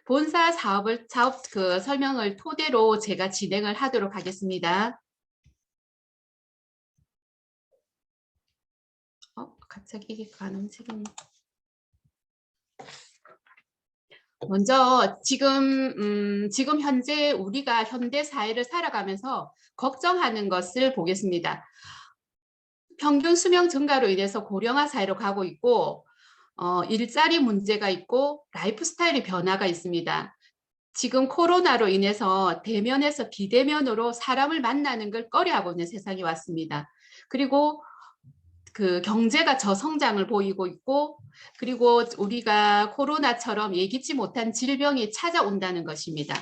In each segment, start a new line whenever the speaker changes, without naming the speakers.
본사 사업 그 설명을 토대로 제가 진행을 하도록 하겠습니다. 갑자기 이게 안 움직이네. 먼저 지금 현재 우리가 현대 사회를 살아가면서 걱정하는 것을 보겠습니다. 평균 수명 증가로 인해서 고령화 사회로 가고 있고 일자리 문제가 있고 라이프 스타일의 변화가 있습니다. 지금 코로나로 인해서 대면에서 비대면으로 사람을 만나는 걸 꺼려하고 있는 세상이 왔습니다. 그리고 그 경제가 저성장을 보이고 있고, 그리고 우리가 코로나처럼 예기치 못한 질병이 찾아온다는 것입니다.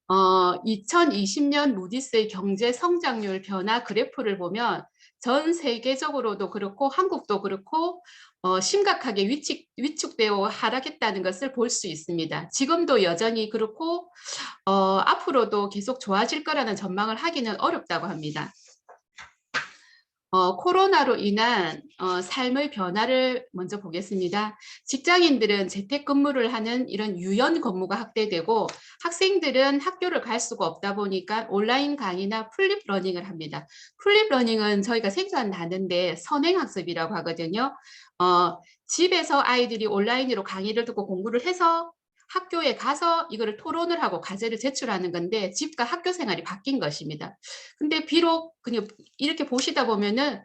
2020년 무디스의 경제 성장률 변화 그래프를 보면 전 세계적으로도 그렇고 한국도 그렇고 심각하게 위축되어 하락했다는 것을 볼 수 있습니다. 지금도 여전히 그렇고 앞으로도 계속 좋아질 거라는 전망을 하기는 어렵다고 합니다. 코로나로 인한 삶의 변화를 먼저 보겠습니다. 직장인들은 재택근무를 하는 이런 유연 근무가 확대되고 학생들은 학교를 갈 수가 없다 보니까 온라인 강의나 플립러닝을 합니다. 플립러닝은 저희가 생소한 단어인데 선행학습이라고 하거든요. 집에서 아이들이 온라인으로 강의를 듣고 공부를 해서 학교에 가서 이거를 토론을 하고 과제를 제출하는 건데 집과 학교 생활이 바뀐 것입니다. 근데 비록 그냥 이렇게 보시다 보면은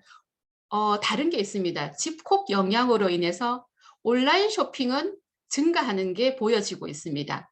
다른 게 있습니다. 집콕 영향으로 인해서 온라인 쇼핑은 증가하는 게 보여지고 있습니다.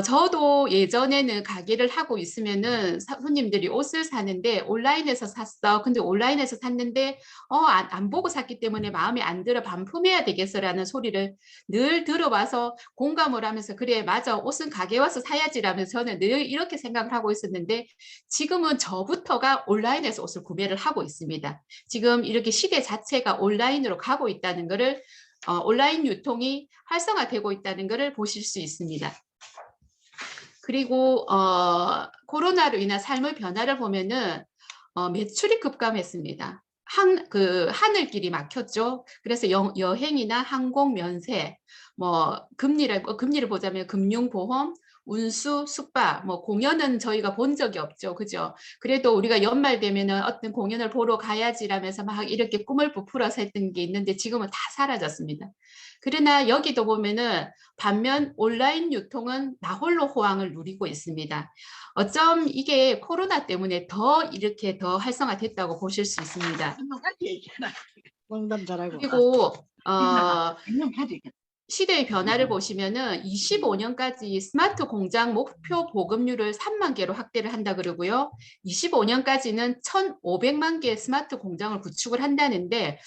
저도 예전에는 가게를 하고 있으면은 손님들이 옷을 사는데 온라인에서 샀어. 근데 온라인에서 샀는데 안 보고 샀기 때문에 마음에 안 들어 반품해야 되겠어라는 소리를 늘 들어와서 공감을 하면서 그래 맞아 옷은 가게 와서 사야지라면서 저는 늘 이렇게 생각을 하고 있었는데 지금은 저부터가 온라인에서 옷을 구매를 하고 있습니다. 지금 이렇게 시대 자체가 온라인으로 가고 있다는 것을 온라인 유통이 활성화되고 있다는 것을 보실 수 있습니다. 그리고 코로나로 인한 삶의 변화를 보면은 매출이 급감했습니다. 하늘길이 막혔죠. 그래서 여행이나 항공 면세, 금리를 보자면 금융보험, 운수, 숙박, 공연은 저희가 본 적이 없죠. 그죠? 그래도 우리가 연말 되면은 어떤 공연을 보러 가야지라면서 막 이렇게 꿈을 부풀어서 했던 게 있는데 지금은 다 사라졌습니다. 그러나 여기도 보면은 반면 온라인 유통은 나홀로 호황을 누리고 있습니다. 어쩜 이게 코로나 때문에 이렇게 더 활성화됐다고 보실 수 있습니다. 그리고 시대의 변화를 보시면은 25년까지 스마트 공장 목표 보급률을 3만 개로 확대를 한다 그러고요. 25년까지는 1,500만 개의 스마트 공장을 구축을 한다는데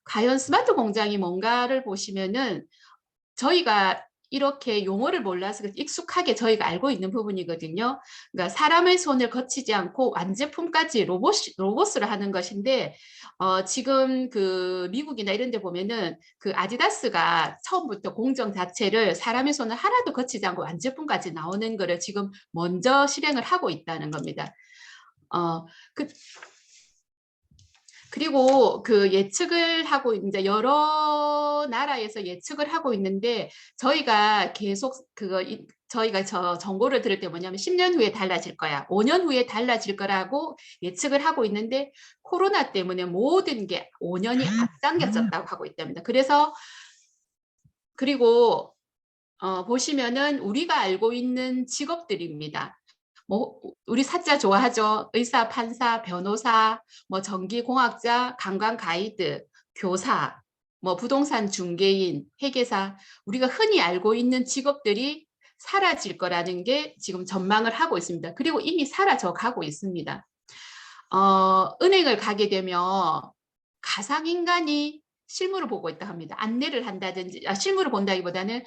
과연 스마트 공장이 뭔가를 보시면은 저희가 이렇게 용어를 몰라서 익숙하게 저희가 알고 있는 부분이거든요. 그러니까 사람의 손을 거치지 않고 완제품까지 로봇으로 하는 것인데 지금 그 미국이나 이런 데 보면은 그 아디다스가 처음부터 공정 자체를 사람의 손을 하나도 거치지 않고 완제품까지 나오는 거를 지금 먼저 실행을 하고 있다는 겁니다. 그리고 그 예측을 하고 이제 여러 나라에서 예측을 하고 있는데 저희가 계속 저희가 정보를 들을 때 뭐냐면 10년 후에 달라질 거야. 5년 후에 달라질 거라고 예측을 하고 있는데 코로나 때문에 모든 게 5년이 앞당겨졌다고 하고 있답니다. 그리고 보시면은 우리가 알고 있는 직업들입니다. 우리 사자 좋아하죠. 의사, 판사, 변호사, 전기공학자, 관광 가이드, 교사, 부동산 중개인, 회계사, 우리가 흔히 알고 있는 직업들이 사라질 거라는 게 지금 전망을 하고 있습니다. 그리고 이미 사라져 가고 있습니다. 은행을 가게 되면 가상인간이 실물을 보고 있다 합니다. 안내를 한다든지, 실물을 본다기보다는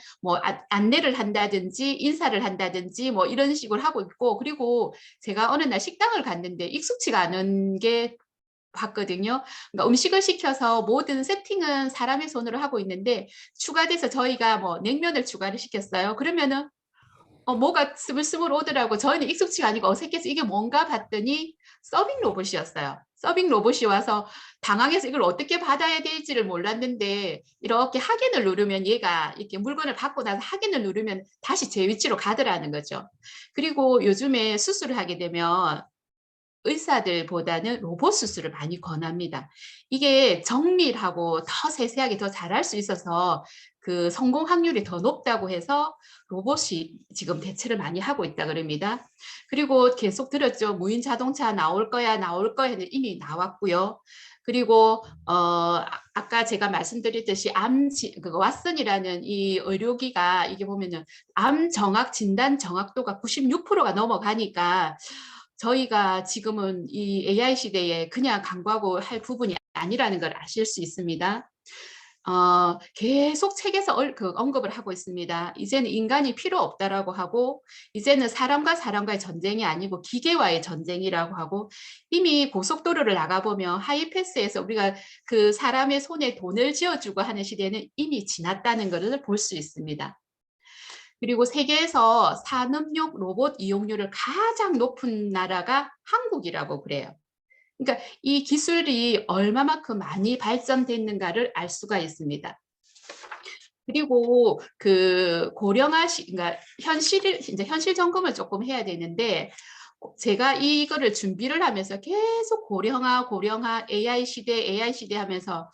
안내를 한다든지 인사를 한다든지 이런 식으로 하고 있고, 그리고 제가 어느 날 식당을 갔는데 익숙치가 않은 게 봤거든요. 그러니까 음식을 시켜서 모든 세팅은 사람의 손으로 하고 있는데 추가돼서 저희가 냉면을 추가를 시켰어요. 그러면은 뭐가 스물스물 오더라고. 저희는 익숙치가 아니고 어색해서 이게 뭔가 봤더니 서빙 로봇이었어요. 서빙 로봇이 와서 당황해서 이걸 어떻게 받아야 될지를 몰랐는데 이렇게 확인을 누르면 얘가 이렇게 물건을 받고 나서 확인을 누르면 다시 제 위치로 가더라는 거죠. 그리고 요즘에 수술을 하게 되면 의사들보다는 로봇 수술을 많이 권합니다. 이게 정밀하고 더 세세하게 더 잘할 수 있어서 그 성공 확률이 더 높다고 해서 로봇이 지금 대체를 많이 하고 있다 그럽니다. 그리고 계속 들었죠. 무인 자동차 나올 거야, 나올 거야. 이미 나왔고요. 그리고 아까 제가 말씀드렸듯이 왓슨이라는 이 의료기가 이게 보면은 암 정확 진단 정확도가 96%가 넘어가니까 저희가 지금은 이 AI 시대에 그냥 간과하고 할 부분이 아니라는 걸 아실 수 있습니다. 계속 책에서 언급을 하고 있습니다. 이제는 인간이 필요 없다라고 하고 이제는 사람과 사람과의 전쟁이 아니고 기계와의 전쟁이라고 하고 이미 고속도로를 나가보면 하이패스에서 우리가 그 사람의 손에 돈을 쥐어주고 하는 시대는 이미 지났다는 것을 볼 수 있습니다. 그리고 세계에서 산업용 로봇 이용률을 가장 높은 나라가 한국이라고 그래요. 그러니까 이 기술이 얼마만큼 많이 발전됐는가를 알 수가 있습니다. 그리고 그 그러니까 현실 점검을 조금 해야 되는데 제가 이거를 준비를 하면서 계속 고령화 AI 시대 하면서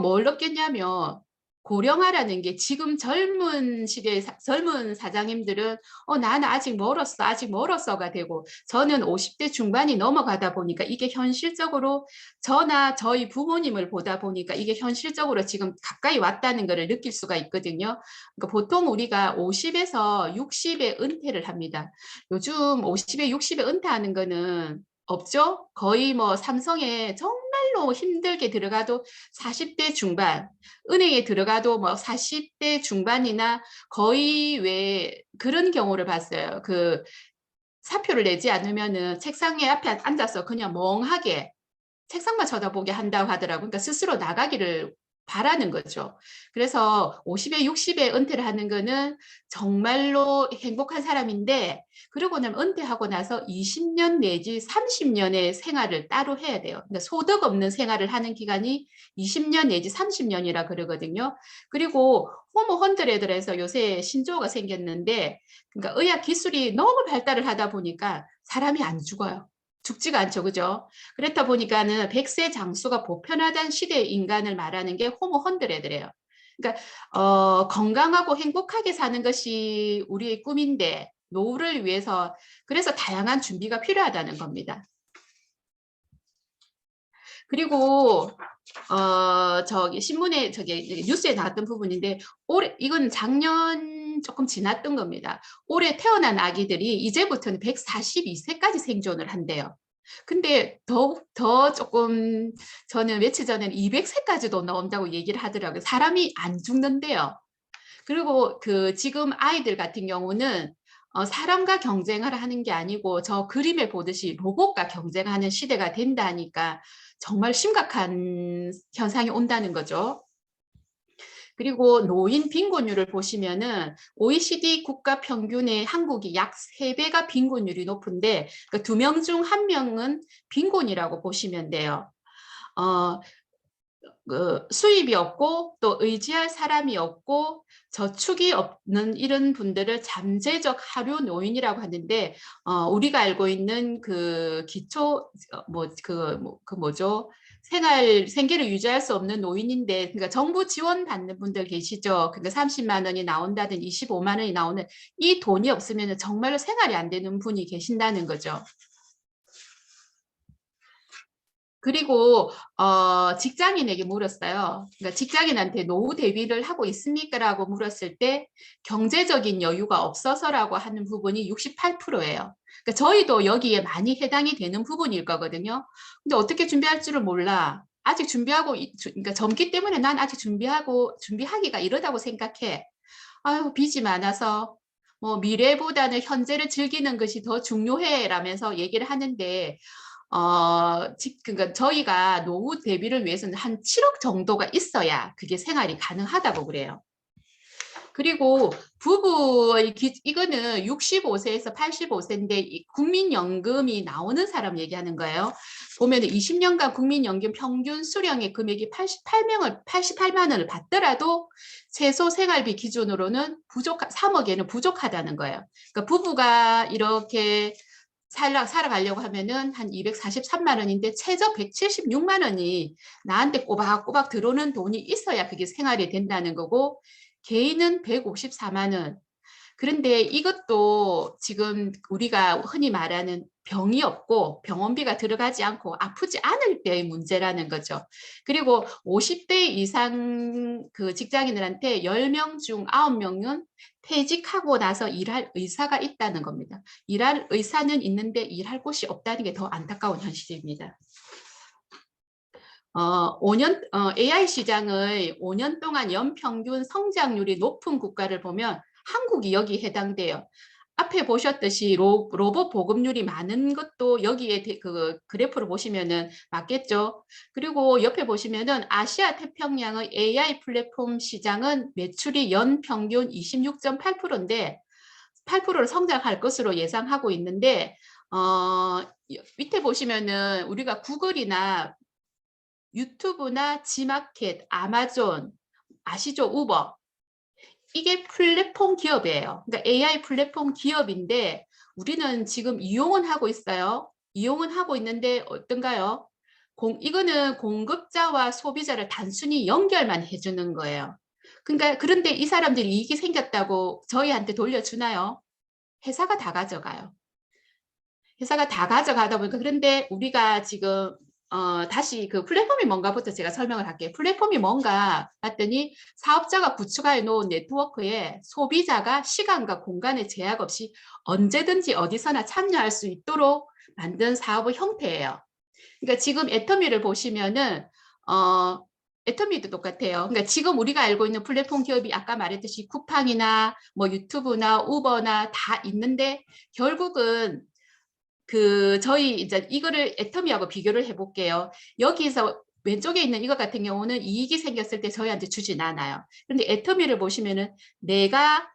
뭘 느꼈냐면 고령화라는 게 지금 젊은 시대의 젊은 사장님들은 나는 아직 멀었어가 되고 저는 50대 중반이 넘어가다 보니까 이게 현실적으로 저나 저희 부모님을 보다 보니까 이게 현실적으로 지금 가까이 왔다는 것을 느낄 수가 있거든요. 그러니까 보통 우리가 50에서 60에 은퇴를 합니다. 요즘 50에 60에 은퇴하는 거는 없죠? 거의 뭐 삼성에 정말로 힘들게 들어가도 40대 중반, 은행에 들어가도 뭐 40대 중반이나 거의 왜 그런 경우를 봤어요. 그 사표를 내지 않으면은 책상에 앞에 앉아서 그냥 멍하게 책상만 쳐다보게 한다고 하더라고요. 그러니까 스스로 나가기를 바라는 거죠. 그래서 50에 60에 은퇴를 하는 거는 정말로 행복한 사람인데 그러고 나면 은퇴하고 나서 20년 내지 30년의 생활을 따로 해야 돼요. 그러니까 소득 없는 생활을 하는 기간이 20년 내지 30년이라 그러거든요. 그리고 호모 헌드레드에서 요새 신조어가 생겼는데 그러니까 의학 기술이 너무 발달을 하다 보니까 사람이 안 죽어요. 죽지가 않죠. 그죠? 그렇다 보니까는 100세 장수가 보편화된 시대의 인간을 말하는 게 호모 헌드레드래요. 그러니까 건강하고 행복하게 사는 것이 우리의 꿈인데 노후를 위해서 그래서 다양한 준비가 필요하다는 겁니다. 그리고 저기 신문에 저기 뉴스에 나왔던 부분인데 올해 이건 작년 조금 지났던 겁니다. 올해 태어난 아기들이 이제부터는 142세까지 생존을 한대요. 근데 더 조금 저는 며칠 전에는 200세까지도 나온다고 얘기를 하더라고요. 사람이 안 죽는데요. 그리고 그 지금 아이들 같은 경우는 사람과 경쟁을 하는 게 아니고 저 그림에 보듯이 로봇과 경쟁하는 시대가 된다니까 정말 심각한 현상이 온다는 거죠. 그리고 노인 빈곤율을 보시면은 OECD 국가 평균의 한국이 약 3배가 빈곤율이 높은데 그 2명 중 1명은 빈곤이라고 보시면 돼요. 그 수입이 없고 또 의지할 사람이 없고 저축이 없는 이런 분들을 잠재적 하류 노인이라고 하는데 우리가 알고 있는 그 기초 그 뭐죠? 생계를 유지할 수 없는 노인인데 그러니까 정부 지원 받는 분들 계시죠. 그러니까 30만 원이 나온다든 25만 원이 나오는 이 돈이 없으면 정말로 생활이 안 되는 분이 계신다는 거죠. 그리고 직장인에게 물었어요. 그러니까 직장인한테 노후 대비를 하고 있습니까라고 물었을 때 경제적인 여유가 없어서라고 하는 부분이 68%예요. 그러니까 저희도 여기에 많이 해당이 되는 부분일 거거든요. 근데 어떻게 준비할 줄을 몰라. 아직 그러니까 젊기 때문에 난 아직 준비하기가 이러다고 생각해. 아유, 빚이 많아서 뭐 미래보다는 현재를 즐기는 것이 더 중요해라면서 얘기를 하는데 그러니까 저희가 노후 대비를 위해서는 한 7억 정도가 있어야 그게 생활이 가능하다고 그래요. 그리고 부부의 이거는 65세에서 85세인데 국민연금이 나오는 사람 얘기하는 거예요. 보면 20년간 국민연금 평균 수령의 금액이 88만 원을 받더라도 최소 생활비 기준으로는 3억에는 부족하다는 거예요. 그러니까 부부가 이렇게 살아가려고 하면은 한 243만 원인데 최저 176만 원이 나한테 꼬박꼬박 들어오는 돈이 있어야 그게 생활이 된다는 거고, 개인은 154만 원. 그런데 이것도 지금 우리가 흔히 말하는 병이 없고 병원비가 들어가지 않고 아프지 않을 때의 문제라는 거죠. 그리고 50대 이상 그 직장인들한테 10명 중 9명은 퇴직하고 나서 일할 의사가 있다는 겁니다. 일할 의사는 있는데 일할 곳이 없다는 게 더 안타까운 현실입니다. AI 시장의 5년 동안 연평균 성장률이 높은 국가를 보면 한국이 여기 해당돼요. 앞에 보셨듯이 로봇 보급률이 많은 것도 여기에 그 그래프를 보시면은 맞겠죠. 그리고 옆에 보시면은 아시아 태평양의 AI 플랫폼 시장은 매출이 연평균 26.8%인데 8%를 성장할 것으로 예상하고 있는데, 밑에 보시면은 우리가 구글이나 유튜브나 지마켓, 아마존, 아시죠? 우버. 이게 플랫폼 기업이에요. 그러니까 AI 플랫폼 기업인데 우리는 지금 이용은 하고 있어요. 이용은 하고 있는데 어떤가요? 이거는 공급자와 소비자를 단순히 연결만 해주는 거예요. 그러니까 그런데 이 사람들이 이익이 생겼다고 저희한테 돌려주나요? 회사가 다 가져가요. 회사가 다 가져가다 보니까, 그런데 우리가 지금 다시 그 플랫폼이 뭔가부터 제가 설명을 할게요. 플랫폼이 뭔가 봤더니 사업자가 구축해 놓은 네트워크에 소비자가 시간과 공간의 제약 없이 언제든지 어디서나 참여할 수 있도록 만든 사업의 형태예요. 그러니까 지금 애터미를 보시면은 애터미도 똑같아요. 그러니까 지금 우리가 알고 있는 플랫폼 기업이 아까 말했듯이 쿠팡이나 뭐 유튜브나 우버나 다 있는데, 결국은 저희 이제 이거를 애터미하고 비교를 해볼게요. 여기서 왼쪽에 있는 이거 같은 경우는 이익이 생겼을 때 저희한테 주진 않아요. 그런데 애터미를 보시면은 내가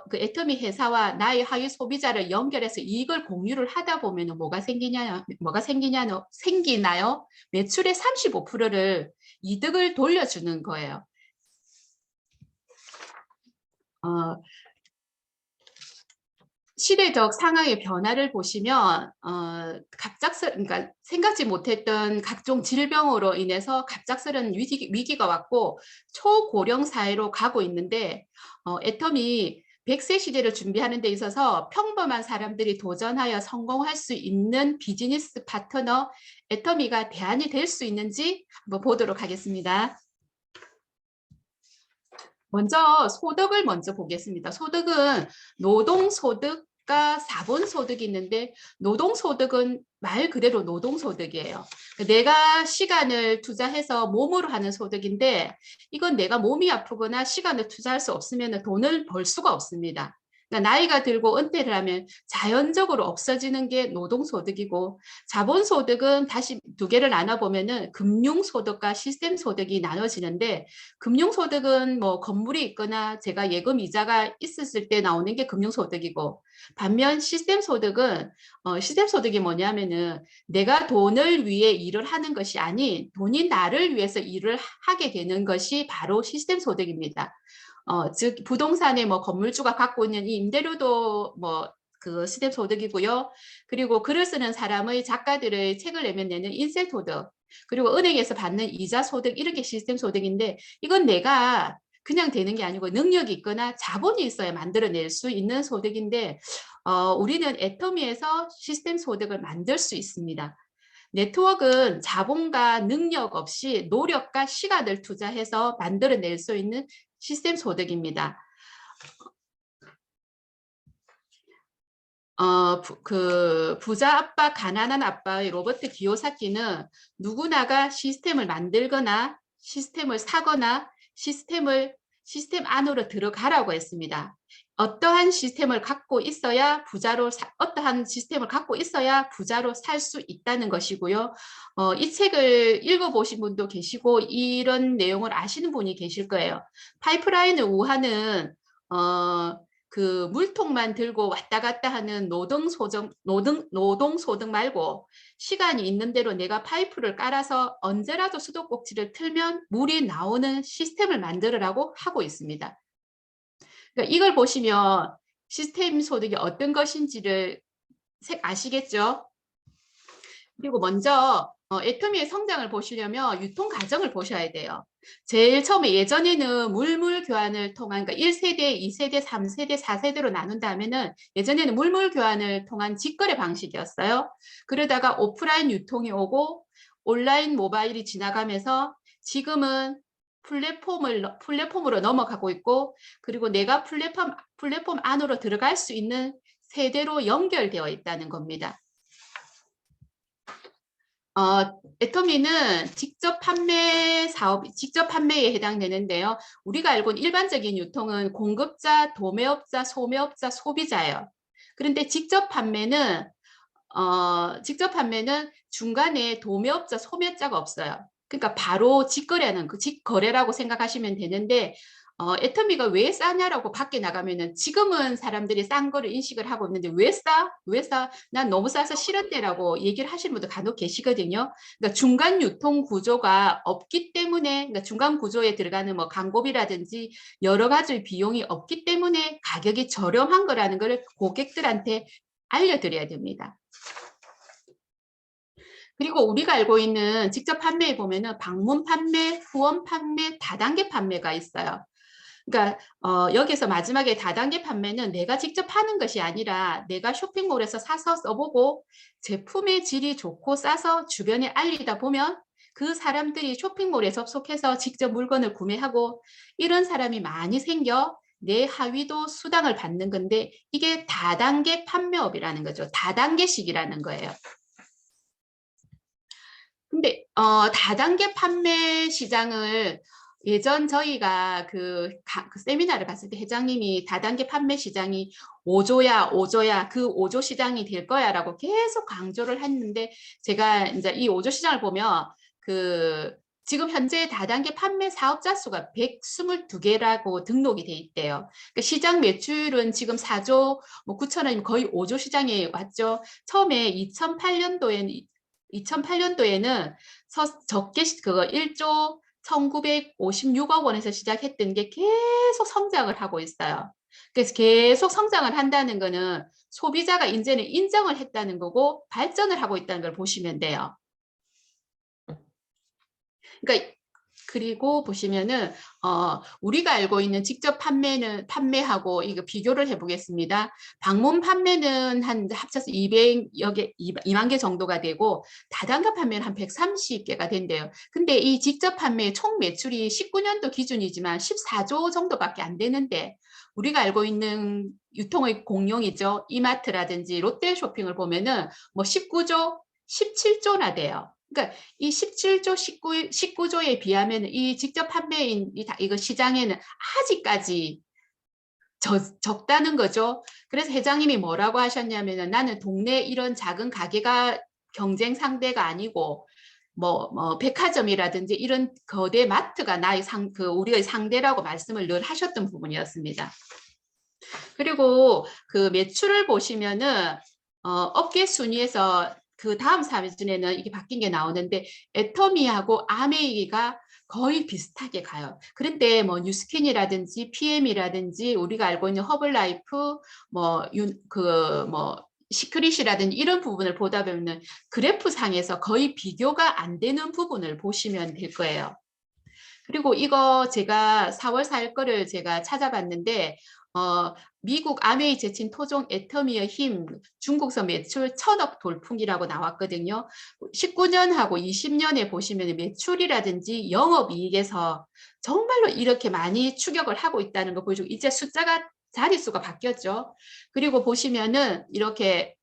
그 애터미 회사와 나의 하위 소비자를 연결해서 이익을 공유를 하다 보면은 생기나요? 매출의 35%를 이득을 돌려주는 거예요. 시대적 상황의 변화를 보시면 그러니까 생각지 못했던 각종 질병으로 인해서 갑작스런 위기가 왔고 초고령 사회로 가고 있는데, 애텀이 100세 시대를 준비하는 데 있어서 평범한 사람들이 도전하여 성공할 수 있는 비즈니스 파트너 애터미가 대안이 될 수 있는지 한번 보도록 하겠습니다. 먼저 소득을 먼저 보겠습니다. 소득은 노동소득과 자본소득이 있는데, 노동소득은 말 그대로 노동소득이에요. 내가 시간을 투자해서 몸으로 하는 소득인데, 이건 내가 몸이 아프거나 시간을 투자할 수 없으면 돈을 벌 수가 없습니다. 그러니까 나이가 들고 은퇴를 하면 자연적으로 없어지는 게 노동소득이고, 자본소득은 다시 두 개를 나눠보면은 금융소득과 시스템소득이 나눠지는데, 금융소득은 뭐 건물이 있거나 제가 예금 이자가 있었을 때 나오는 게 금융소득이고, 반면 시스템소득이 뭐냐면은 내가 돈을 위해 일을 하는 것이 아닌 돈이 나를 위해서 일을 하게 되는 것이 바로 시스템소득입니다. 즉 부동산의 뭐 건물주가 갖고 있는 이 임대료도 뭐 그 시스템 소득이고요. 그리고 글을 쓰는 사람의 작가들의 책을 내는 인쇄 소득, 그리고 은행에서 받는 이자 소득, 이런 게 시스템 소득인데, 이건 내가 그냥 되는 게 아니고 능력이 있거나 자본이 있어야 만들어낼 수 있는 소득인데, 우리는 애터미에서 시스템 소득을 만들 수 있습니다. 네트워크는 자본과 능력 없이 노력과 시간을 투자해서 만들어낼 수 있는 시스템 소득입니다. 부자 아빠, 가난한 아빠의 로버트 기요사키는 누구나가 시스템을 만들거나 시스템을 사거나 시스템 안으로 들어가라고 했습니다. 어떠한 시스템을 갖고 있어야 부자로 어떠한 시스템을 갖고 있어야 부자로 살 수 있다는 것이고요. 이 책을 읽어보신 분도 계시고 이런 내용을 아시는 분이 계실 거예요. 파이프라인을 우하는 그 물통만 들고 왔다 갔다 하는 노동소득 말고 시간이 있는 대로 내가 파이프를 깔아서 언제라도 수도꼭지를 틀면 물이 나오는 시스템을 만들으라고 하고 있습니다. 그러니까 이걸 보시면 시스템 소득이 어떤 것인지를 아시겠죠? 그리고 먼저 애터미의 성장을 보시려면 유통 과정을 보셔야 돼요. 제일 처음에 예전에는 물물 교환을 통한, 그러니까 1세대, 2세대, 3세대, 4세대로 나눈다면은 예전에는 물물 교환을 통한 직거래 방식이었어요. 그러다가 오프라인 유통이 오고 온라인 모바일이 지나가면서 지금은 플랫폼으로 넘어가고 있고, 그리고 내가 플랫폼 안으로 들어갈 수 있는 세대로 연결되어 있다는 겁니다. 애터미는 직접 판매에 해당되는데요. 우리가 알고 있는 일반적인 유통은 공급자, 도매업자, 소매업자, 소비자예요. 그런데 직접 판매는 중간에 도매업자, 소매업자가 없어요. 그러니까 바로 직거래하는 그 직거래라고 생각하시면 되는데, 애터미가 왜 싸냐라고 밖에 나가면은 지금은 사람들이 싼 거를 인식을 하고 있는데 왜 싸? 왜 싸? 난 너무 싸서 싫은데라고 얘기를 하시는 분들 간혹 계시거든요. 그러니까 중간 유통 구조가 없기 때문에, 그러니까 중간 구조에 들어가는 뭐 광고비라든지 여러 가지 비용이 없기 때문에 가격이 저렴한 거라는 걸 고객들한테 알려드려야 됩니다. 그리고 우리가 알고 있는 직접 판매에 보면은 방문 판매, 후원 판매, 다단계 판매가 있어요. 그러니까 여기서 마지막에 다단계 판매는 내가 직접 하는 것이 아니라 내가 쇼핑몰에서 사서 써보고 제품의 질이 좋고 싸서 주변에 알리다 보면 그 사람들이 쇼핑몰에 접속해서 직접 물건을 구매하고 이런 사람이 많이 생겨 내 하위도 수당을 받는 건데 이게 다단계 판매업이라는 거죠. 다단계식이라는 거예요. 근데 다단계 판매 시장을 예전 저희가 그 세미나를 갔을 때 회장님이 다단계 판매 시장이 5조야 그 5조 시장이 될 거야라고 계속 강조를 했는데 제가 이제 이 5조 시장을 보면 그 지금 현재 다단계 판매 사업자 수가 122개라고 등록이 돼 있대요. 그러니까 시장 매출은 지금 4조 뭐 9천원이면 거의 5조 시장에 왔죠. 처음에 2008년도에는 적게 그거 1조 1956억 원에서 시작했던 게 계속 성장을 하고 있어요. 그래서 계속 성장을 한다는 거는 소비자가 이제는 인정을 했다는 거고 발전을 하고 있다는 걸 보시면 돼요. 그러니까 그리고 보시면은 우리가 알고 있는 직접 판매하고 이거 비교를 해보겠습니다. 방문 판매는 한 합쳐서 2만 개 정도가 되고 다단계 판매는 한 130개가 된대요. 근데 이 직접 판매 총 매출이 19년도 기준이지만 14조 정도밖에 안 되는데 우리가 알고 있는 유통의 공룡이죠. 이마트라든지 롯데쇼핑을 보면은 뭐 19조, 17조나 돼요. 그러니까 이 17조, 19조에 비하면 이 직접 판매인 이거 시장에는 아직까지 적다는 거죠. 그래서 회장님이 뭐라고 하셨냐면은 나는 동네 이런 작은 가게가 경쟁 상대가 아니고 뭐 백화점이라든지 이런 거대 마트가 우리의 상대라고 말씀을 늘 하셨던 부분이었습니다. 그리고 그 매출을 보시면은 업계 순위에서 그 다음 사진에는 이게 바뀐 게 나오는데 애터미하고 아메이가 거의 비슷하게 가요. 그런데 뭐 뉴스킨이라든지 PM이라든지 우리가 알고 있는 허블라이프 시크릿이라든지 이런 부분을 보다 보면 그래프상에서 거의 비교가 안 되는 부분을 보시면 될 거예요. 그리고 이거 제가 4월 4일 거를 제가 찾아봤는데 미국 아메이 제친 토종 애터미의 힘 중국서 매출 1,000억 돌풍이라고 나왔거든요. 19년하고 20년에 보시면 매출이라든지 영업이익에서 정말로 이렇게 많이 추격을 하고 있다는 거 보여주고 이제 숫자가 자릿수가 바뀌었죠. 그리고 보시면은 이렇게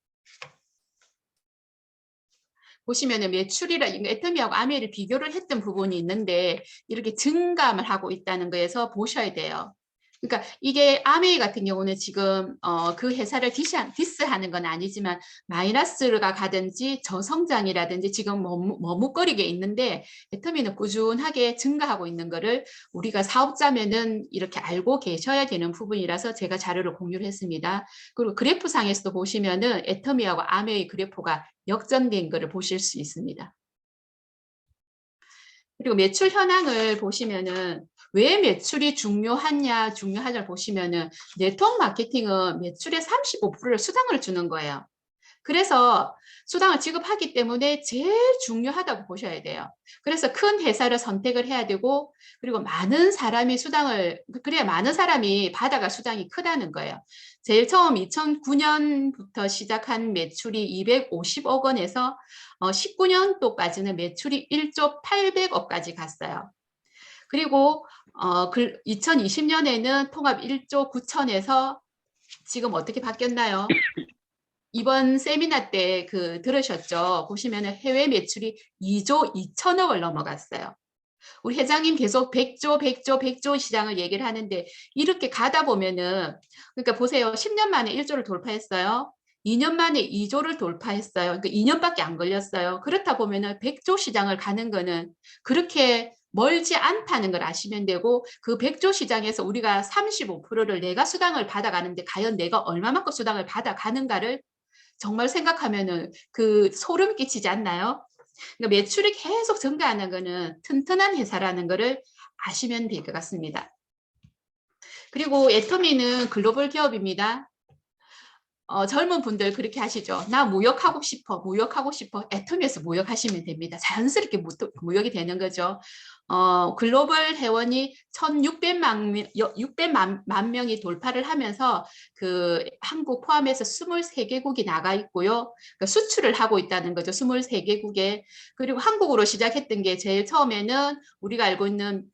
보시면은 매출이라 애터미하고 아메이를 비교를 했던 부분이 있는데 이렇게 증감을 하고 있다는 거에서 보셔야 돼요. 그러니까 이게 아메이 같은 경우는 지금 그 회사를 디스하는 건 아니지만 마이너스가 가든지 저성장이라든지 지금 머뭇거리게 있는데 애터미는 꾸준하게 증가하고 있는 거를 우리가 사업자면은 이렇게 알고 계셔야 되는 부분이라서 제가 자료를 공유를 했습니다. 그리고 그래프상에서도 보시면은 애터미하고 아메이 그래프가 역전된 거를 보실 수 있습니다. 그리고 매출 현황을 보시면은 왜 매출이 중요하냐를 보시면은 네트워크 마케팅은 매출의 35%를 수당을 주는 거예요. 그래서 수당을 지급하기 때문에 제일 중요하다고 보셔야 돼요. 그래서 큰 회사를 선택을 해야 되고 그리고 많은 사람이 수당을 그래야 많은 사람이 받아갈 수당이 크다는 거예요. 제일 처음 2009년부터 시작한 매출이 250억 원에서 19년도까지는 매출이 1조 800억까지 갔어요. 그리고 2020년에는 통합 1조 9천에서 지금 어떻게 바뀌었나요? 이번 세미나 때 들으셨죠? 보시면은 해외 매출이 2조 2천억을 넘어갔어요. 우리 회장님 계속 100조, 100조, 100조 시장을 얘기를 하는데 이렇게 가다 보면은 그러니까 보세요. 10년 만에 1조를 돌파했어요. 2년 만에 2조를 돌파했어요. 그러니까 2년밖에 안 걸렸어요. 그렇다 보면은 100조 시장을 가는 거는 그렇게 멀지 않다는 걸 아시면 되고 그 100조 시장에서 우리가 35%를 내가 수당을 받아가는데 과연 내가 얼마만큼 수당을 받아가는가를 정말 생각하면은 소름 끼치지 않나요? 그러니까 매출이 계속 증가하는 거는 튼튼한 회사라는 거를 아시면 될 것 같습니다. 그리고 애터미는 글로벌 기업입니다. 젊은 분들 그렇게 하시죠. 나 무역하고 싶어, 무역하고 싶어. 애터미에서 무역하시면 됩니다. 자연스럽게 무역이 되는 거죠. 글로벌 회원이 1,600만 명이 돌파를 하면서 한국 포함해서 23개국이 나가 있고요. 그러니까 수출을 하고 있다는 거죠. 23개국에. 그리고 한국으로 시작했던 게 제일 처음에는 우리가 알고 있는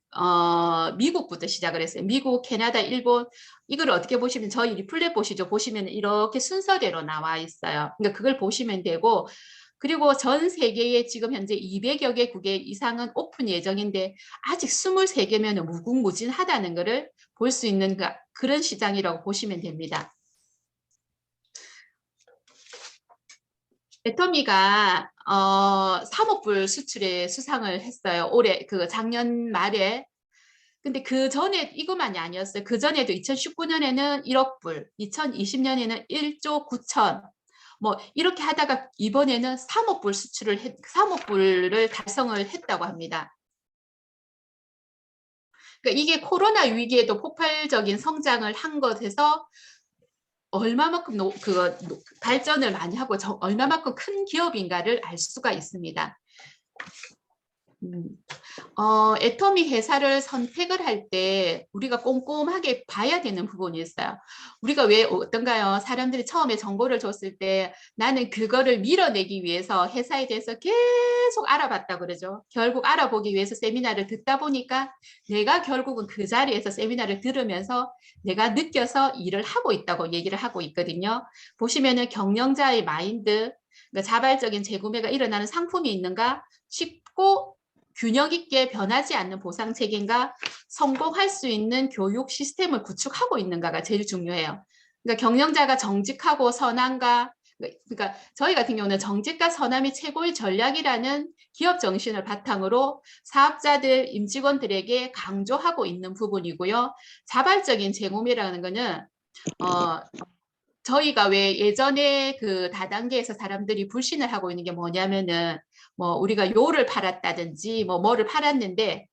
미국부터 시작을 했어요. 미국, 캐나다, 일본. 이걸 어떻게 보시면 저희 리플렛 보시죠. 보시면 이렇게 순서대로 나와 있어요. 그러니까 그걸 보시면 되고 그리고 전 세계에 지금 현재 200여 개국의 이상은 오픈 예정인데 아직 23개면 무궁무진하다는 것을 볼 수 있는 그런 시장이라고 보시면 됩니다. 애터미가 3억 불 수출에 수상을 했어요. 올해 작년 말에. 근데 그 전에 이것만이 아니었어요. 그 전에도 2019년에는 1억 불, 2020년에는 1조 9천, 뭐 이렇게 하다가 이번에는 3억 불을 달성을 했다고 합니다. 그러니까 이게 코로나 위기에도 폭발적인 성장을 한 것에서 얼마만큼 발전을 많이 하고 얼마만큼 큰 기업인가를 알 수가 있습니다. 애터미 회사를 선택을 할 때 우리가 꼼꼼하게 봐야 되는 부분이 있어요. 우리가 왜 어떤가요? 사람들이 처음에 정보를 줬을 때 나는 그거를 밀어내기 위해서 회사에 대해서 계속 알아봤다 그러죠. 결국 알아보기 위해서 세미나를 듣다 보니까 내가 결국은 그 자리에서 세미나를 들으면서 내가 느껴서 일을 하고 있다고 얘기를 하고 있거든요. 보시면은 경영자의 마인드, 그러니까 자발적인 재구매가 일어나는 상품이 있는가? 쉽고 균형 있게 변하지 않는 보상 체계인가 성공할 수 있는 교육 시스템을 구축하고 있는가가 제일 중요해요. 그러니까 경영자가 정직하고 선한가 그러니까 저희 같은 경우는 정직과 선함이 최고의 전략이라는 기업 정신을 바탕으로 사업자들, 임직원들에게 강조하고 있는 부분이고요. 자발적인 재구매라는 거는 저희가 왜 예전에 다단계에서 사람들이 불신을 하고 있는 게 뭐냐면은 뭐 우리가 요를 팔았다든지 뭐를 팔았는데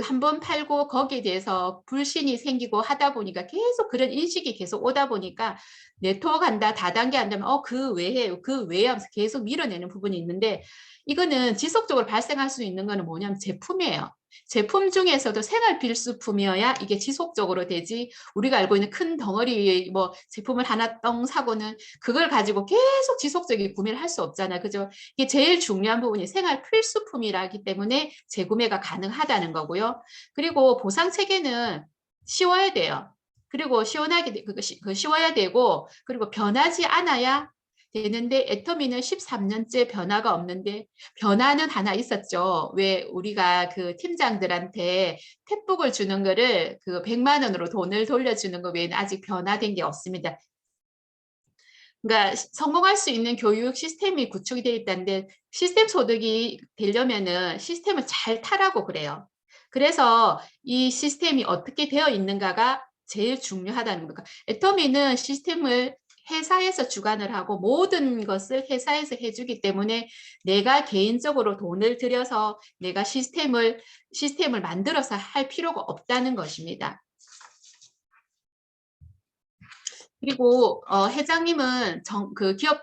한 번 팔고 거기에 대해서 불신이 생기고 하다 보니까 계속 그런 인식이 계속 오다 보니까 네트워크 한다, 다단계 한다면 그 외에 하면서 계속 밀어내는 부분이 있는데 이거는 지속적으로 발생할 수 있는 거는 뭐냐면 제품이에요. 제품 중에서도 생활 필수품이어야 이게 지속적으로 되지 우리가 알고 있는 큰 덩어리 뭐 제품을 하나 똥 사고는 그걸 가지고 계속 지속적인 구매를 할 수 없잖아요. 그죠? 이게 제일 중요한 부분이 생활 필수품이라기 때문에 재구매가 가능하다는 거고요. 그리고 보상 체계는 쉬워야 돼요. 그리고 시원하게 쉬워야 되고 그리고 변하지 않아야 되는데 애터미는 13년째 변화가 없는데 변화는 하나 있었죠. 왜 우리가 그 팀장들한테 탭북을 주는 거를 그 100만 원으로 돈을 돌려주는 거 외에는 아직 변화된 게 없습니다. 그러니까 성공할 수 있는 교육 시스템이 구축이 되어 있다는데 시스템 소득이 되려면은 시스템을 잘 타라고 그래요. 그래서 이 시스템이 어떻게 되어 있는가가 제일 중요하다는 겁니다. 애터미는 시스템을 회사에서 주관을 하고 모든 것을 회사에서 해주기 때문에 내가 개인적으로 돈을 들여서 내가 시스템을 만들어서 할 필요가 없다는 것입니다. 그리고 회장님은 기업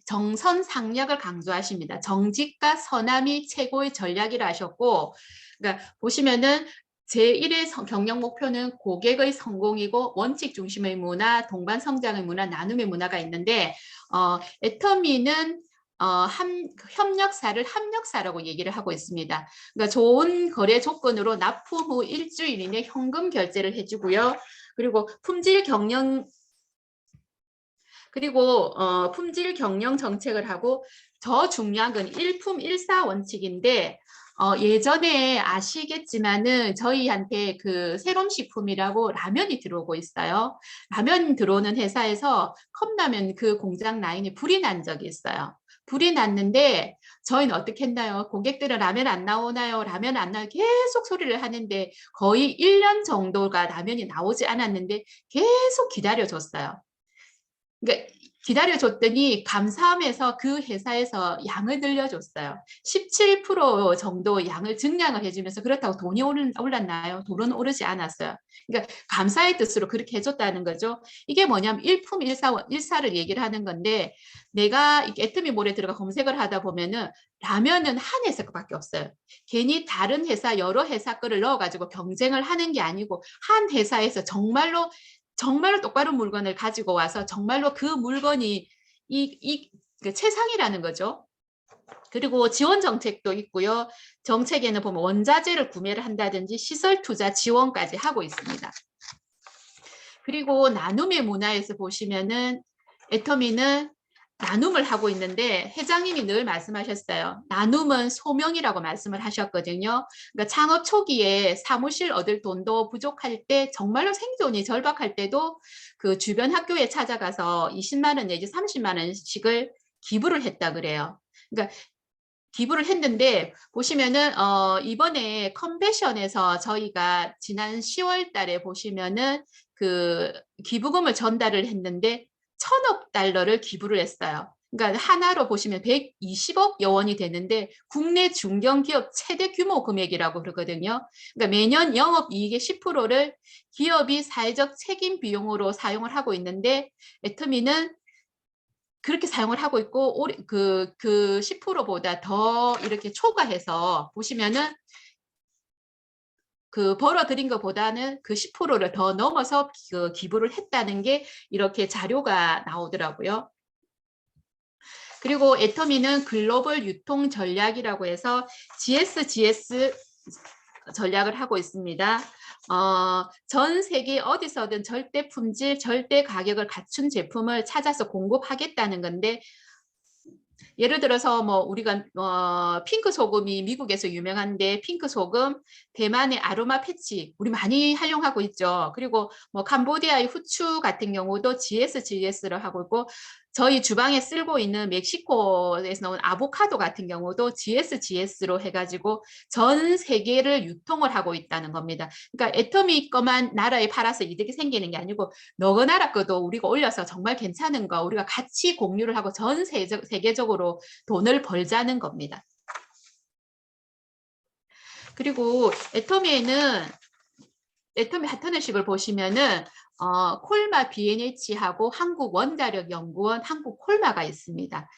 정선 상략을 강조하십니다. 정직과 선함이 최고의 전략이라 하셨고, 그러니까 보시면은 제1의 경영 목표는 고객의 성공이고 원칙 중심의 문화, 동반 성장의 문화, 나눔의 문화가 있는데 애터미는 협력사를 합력사라고 얘기를 하고 있습니다. 그러니까 좋은 거래 조건으로 납품 후 일주일 이내 현금 결제를 해주고요. 그리고 품질 경영 정책을 하고 더 중요한 건 일품일사 원칙인데 예전에 아시겠지만은 저희한테 그 세롬식품이라고 라면이 들어오고 있어요. 라면 들어오는 회사에서 컵라면 그 공장 라인에 불이 난 적이 있어요. 불이 났는데 저희는 어떻게 했나요? 고객들은 라면 안 나오나요? 라면 안 나요? 계속 소리를 하는데 거의 1년 정도가 라면이 나오지 않았는데 계속 기다려줬어요. 그러니까 기다려줬더니 감사함에서 그 회사에서 양을 늘려줬어요. 17% 정도 양을 증량을 해주면서 그렇다고 돈이 올랐나요? 돈은 오르지 않았어요. 그러니까 감사의 뜻으로 그렇게 해줬다는 거죠. 이게 뭐냐면 일품일사를 얘기를 하는 건데 내가 애터미몰에 들어가 검색을 하다 보면은 라면은 한 회사 밖에 없어요. 괜히 다른 회사 여러 회사 거를 넣어가지고 경쟁을 하는 게 아니고 한 회사에서 정말로 똑바른 물건을 가지고 와서 정말로 그 물건이 그 최상이라는 거죠. 그리고 지원 정책도 있고요. 정책에는 보면 원자재를 구매를 한다든지 시설 투자 지원까지 하고 있습니다. 그리고 나눔의 문화에서 보시면은 애터미는 나눔을 하고 있는데 회장님이 늘 말씀하셨어요. 나눔은 소명이라고 말씀을 하셨거든요. 그러니까 창업 초기에 사무실 얻을 돈도 부족할 때 정말로 생존이 절박할 때도 그 주변 학교에 찾아가서 20만 원 내지 30만 원씩을 기부를 했다 그래요. 그러니까 기부를 했는데 보시면은 이번에 컨벤션에서 저희가 지난 10월 달에 보시면은 그 기부금을 전달을 했는데 1,000억 달러를 기부를 했어요. 그러니까 하나로 보시면 120억 원이 되는데 국내 중견기업 최대 규모 금액이라고 그러거든요. 그러니까 매년 영업이익의 10%를 기업이 사회적 책임 비용으로 사용을 하고 있는데 애터미는 그렇게 사용을 하고 있고 그 10%보다 더 이렇게 초과해서 보시면은 그 벌어들인 것보다는 그 10%를 더 넘어서 그 기부를 했다는 게 이렇게 자료가 나오더라고요. 그리고 애터미는 글로벌 유통 전략이라고 해서 GSGS 전략을 하고 있습니다. 전 세계 어디서든 절대 품질, 절대 가격을 갖춘 제품을 찾아서 공급하겠다는 건데 예를 들어서 뭐 우리가 핑크 소금이 미국에서 유명한데 핑크 소금, 대만의 아로마 패치 우리 많이 활용하고 있죠. 그리고 뭐 캄보디아의 후추 같은 경우도 GSGS를 하고 있고 저희 주방에 쓸고 있는 멕시코에서 나온 아보카도 같은 경우도 GSGS로 해가지고 전 세계를 유통을 하고 있다는 겁니다. 그러니까 애터미 거만 나라에 팔아서 이득이 생기는 게 아니고 너그 나라 것도 우리가 올려서 정말 괜찮은 거 우리가 같이 공유를 하고 전 세계적으로 돈을 벌자는 겁니다. 그리고 애터미에는 애터미 하트너십을 보시면은 콜마 BNH하고 한국원자력연구원, 한국콜마가 있습니다.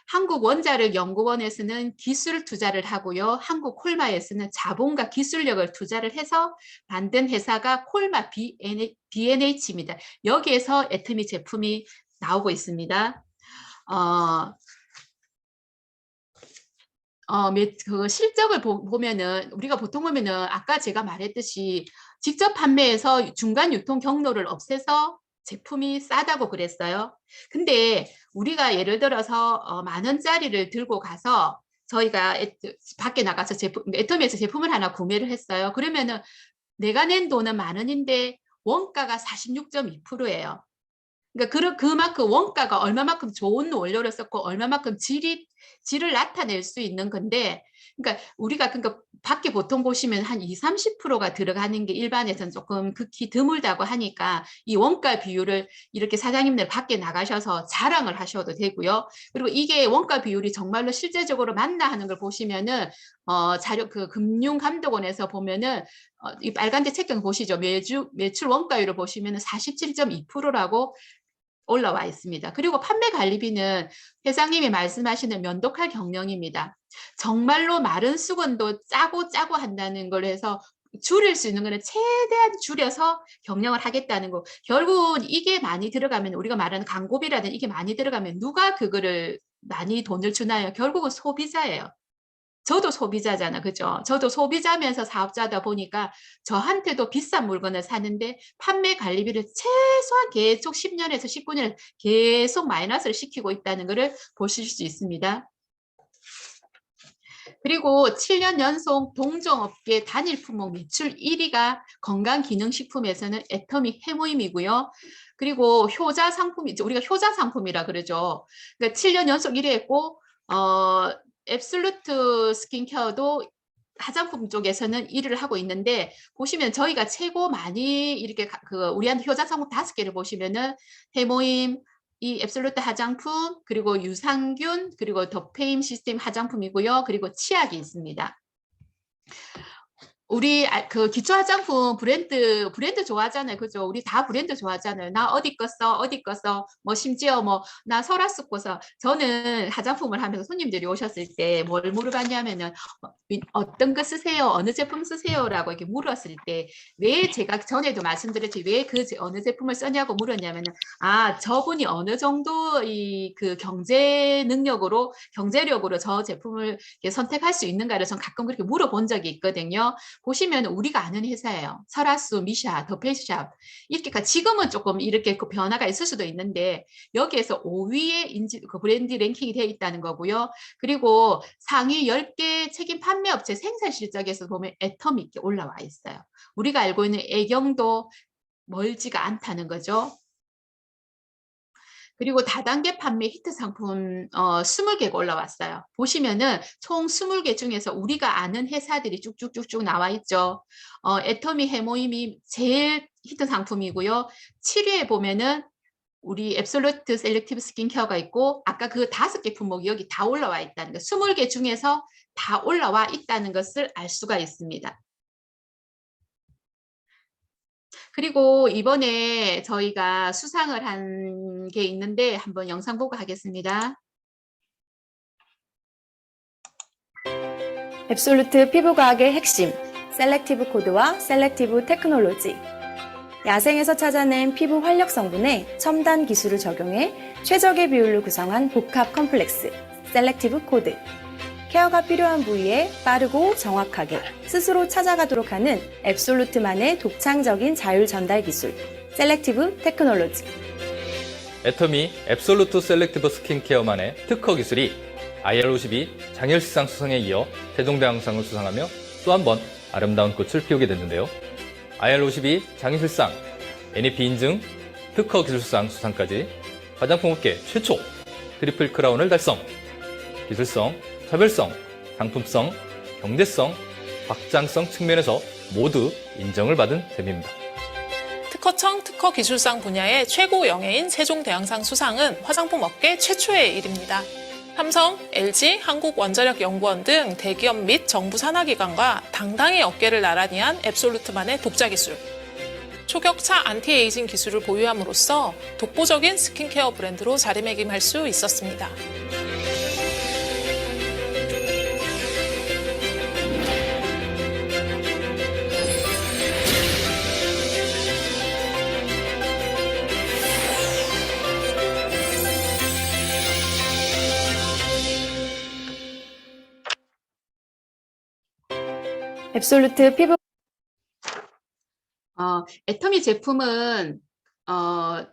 한국원자력연구원에서는 기술 투자를 하고요. 한국콜마에서는 자본과 기술력을 투자를 해서 만든 회사가 콜마 BNH입니다. 여기에서 애터미 제품이 나오고 있습니다. 그 실적을 보면은 우리가 보통 보면은 아까 제가 말했듯이 직접 판매해서 중간 유통 경로를 없애서 제품이 싸다고 그랬어요. 근데 우리가 예를 들어서 10,000원짜리를 들고 가서 저희가 밖에 나가서 애터미에서 제품을 하나 구매를 했어요. 그러면은 내가 낸 돈은 10,000원인데 원가가 46.2%예요. 그러니까 그만큼 원가가 얼마만큼 좋은 원료를 썼고 얼마만큼 질을 나타낼 수 있는 건데, 그러니까 우리가 그러니까 밖에 보통 보시면 한 2, 30%가 들어가는 게 일반에서는 조금 극히 드물다고 하니까 이 원가 비율을 이렇게 사장님들 밖에 나가셔서 자랑을 하셔도 되고요. 그리고 이게 원가 비율이 정말로 실제적으로 맞나 하는 걸 보시면은 자료 그 금융감독원에서 보면은 이 빨간색 책경 보시죠. 매출 원가율을 보시면은 47.2%라고 올라와 있습니다. 그리고 판매 관리비는 회장님이 말씀하시는 면도칼 경영입니다. 정말로 마른 수건도 짜고 한다는 걸 해서 줄일 수 있는 거는 최대한 줄여서 경영을 하겠다는 거. 결국은 이게 많이 들어가면 우리가 말하는 광고비라든 이게 많이 들어가면 누가 그거를 많이 돈을 주나요? 결국은 소비자예요. 저도 소비자잖아. 그죠? 저도 소비자면서 사업자다 보니까 저한테도 비싼 물건을 사는데 판매 관리비를 최소한 계속 10년에서 19년을 계속 마이너스를 시키고 있다는 것을 보실 수 있습니다. 그리고 7년 연속 동종업계 단일 품목 매출 1위가 건강기능식품에서는 애터미 해모임이고요. 그리고 효자 상품이 우리가 효자 상품이라 그러죠. 그러니까 7년 연속 1위 했고 앱솔루트 스킨케어도 화장품 쪽에서는 일을 하고 있는데 보시면 저희가 최고 많이 이렇게 우리한테 효자 상품 5개를 보시면은 해모임, 이 앱솔루트 화장품, 그리고 유산균, 그리고 더페임 시스템 화장품이고요. 그리고 치약이 있습니다. 우리 그 기초 화장품 브랜드 좋아하잖아요. 그죠? 우리 다 브랜드 좋아하잖아요. 나 어디 거 써, 어디 거 써. 뭐 심지어 뭐 나 설화수 거서 저는 화장품을 하면서 손님들이 오셨을 때 뭘 물어봤냐면은 어떤 거 쓰세요? 어느 제품 쓰세요라고 이렇게 물었을 때 왜 제가 전에도 말씀드렸지 왜 그 어느 제품을 쓰냐고 물었냐면은 저분이 어느 정도 그 경제력으로 저 제품을 선택할 수 있는가를 전 가끔 그렇게 물어본 적이 있거든요. 보시면 우리가 아는 회사예요. 설화수, 미샤, 더페이스샵 이렇게 지금은 조금 이렇게 그 변화가 있을 수도 있는데 여기에서 5위에 그 브랜드 랭킹이 되어 있다는 거고요. 그리고 상위 10개 책임 판매업체 생산 실적에서 보면 애터미 있게 올라와 있어요. 우리가 알고 있는 애경도 멀지가 않다는 거죠. 그리고 다단계 판매 히트 상품 20개가 올라왔어요. 보시면은 총 20개 중에서 우리가 아는 회사들이 쭉쭉쭉쭉 나와 있죠. 애터미 해모임이 제일 히트 상품이고요. 7위에 보면은 우리 앱솔루트 셀렉티브 스킨케어가 있고 아까 그 5개 품목이 여기 다 올라와 있다는 거 20개 중에서 다 올라와 있다는 것을 알 수가 있습니다. 그리고 이번에 저희가 수상을 한 게 있는데 한번 영상 보고 하겠습니다.
앱솔루트 피부과학의 핵심, 셀렉티브 코드와 셀렉티브 테크놀로지. 야생에서 찾아낸 피부 활력 성분에 첨단 기술을 적용해 최적의 비율로 구성한 복합 컴플렉스, 셀렉티브 코드. 케어가 필요한 부위에 빠르고 정확하게 스스로 찾아가도록 하는 앱솔루트만의 독창적인 자율 전달 기술, 셀렉티브 테크놀로지.
애터미 앱솔루트 셀렉티브 스킨케어만의 특허 기술이 IR52 장혈시상 수상에 이어 세종대왕상을 수상하며 또 한 번 아름다운 꽃을 피우게 됐는데요. IR52 장희실상, NEP 인증, 특허 기술상 수상까지 화장품업계 최초 트리플 크라운을 달성. 기술성, 차별성, 상품성, 경제성, 확장성 측면에서 모두 인정을 받은 셈입니다.
특허청 특허기술상 분야의 최고 영예인 세종대왕상 수상은 화장품 업계 최초의 일입니다. 삼성, LG, 한국원자력연구원 등 대기업 및 정부 산하기관과 당당히 어깨를 나란히 한 앱솔루트만의 독자 기술. 초격차 안티에이징 기술을 보유함으로써 독보적인 스킨케어 브랜드로 자리매김할 수 있었습니다.
앱솔루트 피부
애터미 제품은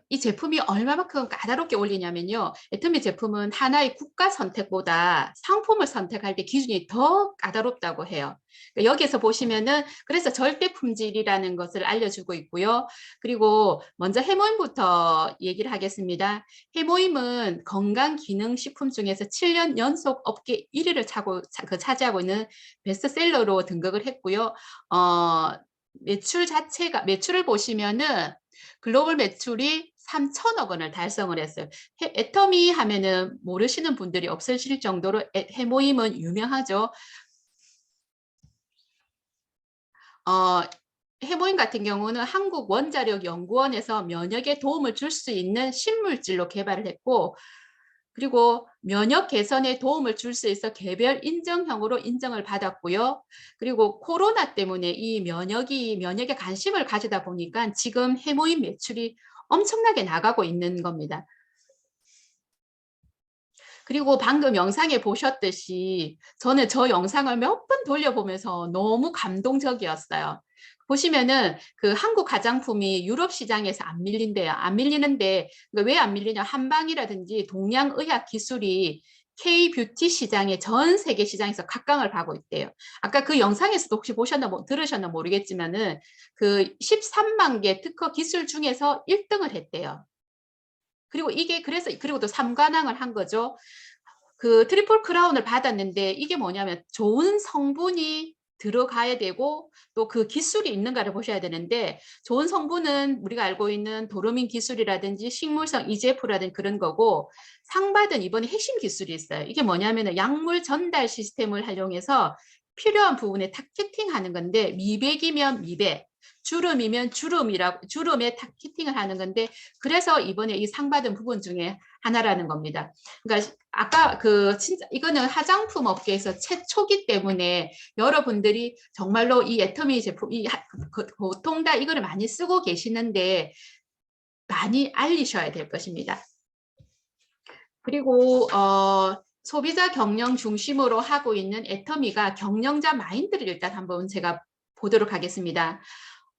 이 제품이 얼마만큼 까다롭게 올리냐면요. 애터미 제품은 하나의 국가 선택보다 상품을 선택할 때 기준이 더 까다롭다고 해요. 그러니까 여기에서 보시면은 그래서 절대 품질이라는 것을 알려주고 있고요. 그리고 먼저 해모임부터 얘기를 하겠습니다. 해모임은 건강기능식품 중에서 7년 연속 업계 1위를 차지하고 있는 베스트셀러로 등극을 했고요. 매출을 보시면은 글로벌 매출이 3천억 원을 달성을 했어요. 애터미 하면은 모르시는 분들이 없으실 정도로 해모임은 유명하죠. 해모임 같은 경우는 한국원자력연구원에서 면역에 도움을 줄 수 있는 신물질로 개발을 했고, 그리고 면역 개선에 도움을 줄 수 있어 개별 인정형으로 인정을 받았고요. 그리고 코로나 때문에 이 면역에 관심을 가지다 보니까 지금 해모임 매출이 엄청나게 나가고 있는 겁니다. 그리고 방금 영상에 보셨듯이 저는 저 영상을 몇 번 돌려보면서 너무 감동적이었어요. 보시면은 그 한국 화장품이 유럽 시장에서 안 밀린대요. 안 밀리는데 왜 안 밀리냐? 한방이라든지 동양의학 기술이 K-뷰티 시장에 전 세계 시장에서 각광을 받고 있대요. 아까 그 영상에서도 혹시 들으셨나 모르겠지만은 그 13만 개 특허 기술 중에서 1등을 했대요. 그리고 또 3관왕을 한 거죠. 그 트리플 크라운을 받았는데 이게 뭐냐면 좋은 성분이 들어가야 되고 또 그 기술이 있는가를 보셔야 되는데 좋은 성분은 우리가 알고 있는 도르민 기술이라든지 식물성 EGF라든지 그런 거고 상 받은 이번에 핵심 기술이 있어요. 이게 뭐냐면 약물 전달 시스템을 활용해서 필요한 부분에 타겟팅하는 건데 미백이면 미백, 주름이면 주름에 타겟팅을 하는 건데 그래서 이번에 이 상 받은 부분 중에 하나라는 겁니다. 그러니까 아까 진짜 이거는 화장품 업계에서 최초기 때문에 여러분들이 정말로 이 애터미 제품 보통 다 이거를 많이 쓰고 계시는데 많이 알리셔야 될 것입니다. 그리고 소비자 경영 중심으로 하고 있는 애터미가 경영자 마인드를 일단 한번 제가 보도록 하겠습니다.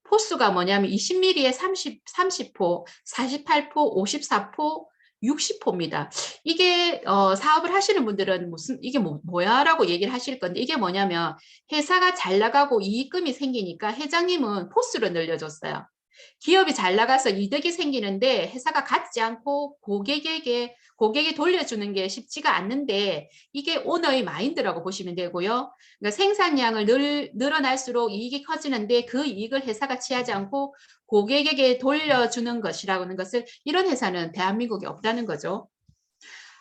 포수가 뭐냐면 20ml에 30포, 48포, 54포, 60포입니다. 이게 사업을 하시는 분들은 이게 뭐야라고 얘기를 하실 건데 이게 뭐냐면 회사가 잘 나가고 이익금이 생기니까 회장님은 포수를 늘려줬어요. 기업이 잘 나가서 이득이 생기는데 회사가 갖지 않고 고객이 돌려주는 게 쉽지가 않는데 이게 오너의 마인드라고 보시면 되고요. 그러니까 생산량을 늘어날수록 이익이 커지는데 그 이익을 회사가 취하지 않고 고객에게 돌려주는 것이라는 것을 이런 회사는 대한민국에 없다는 거죠.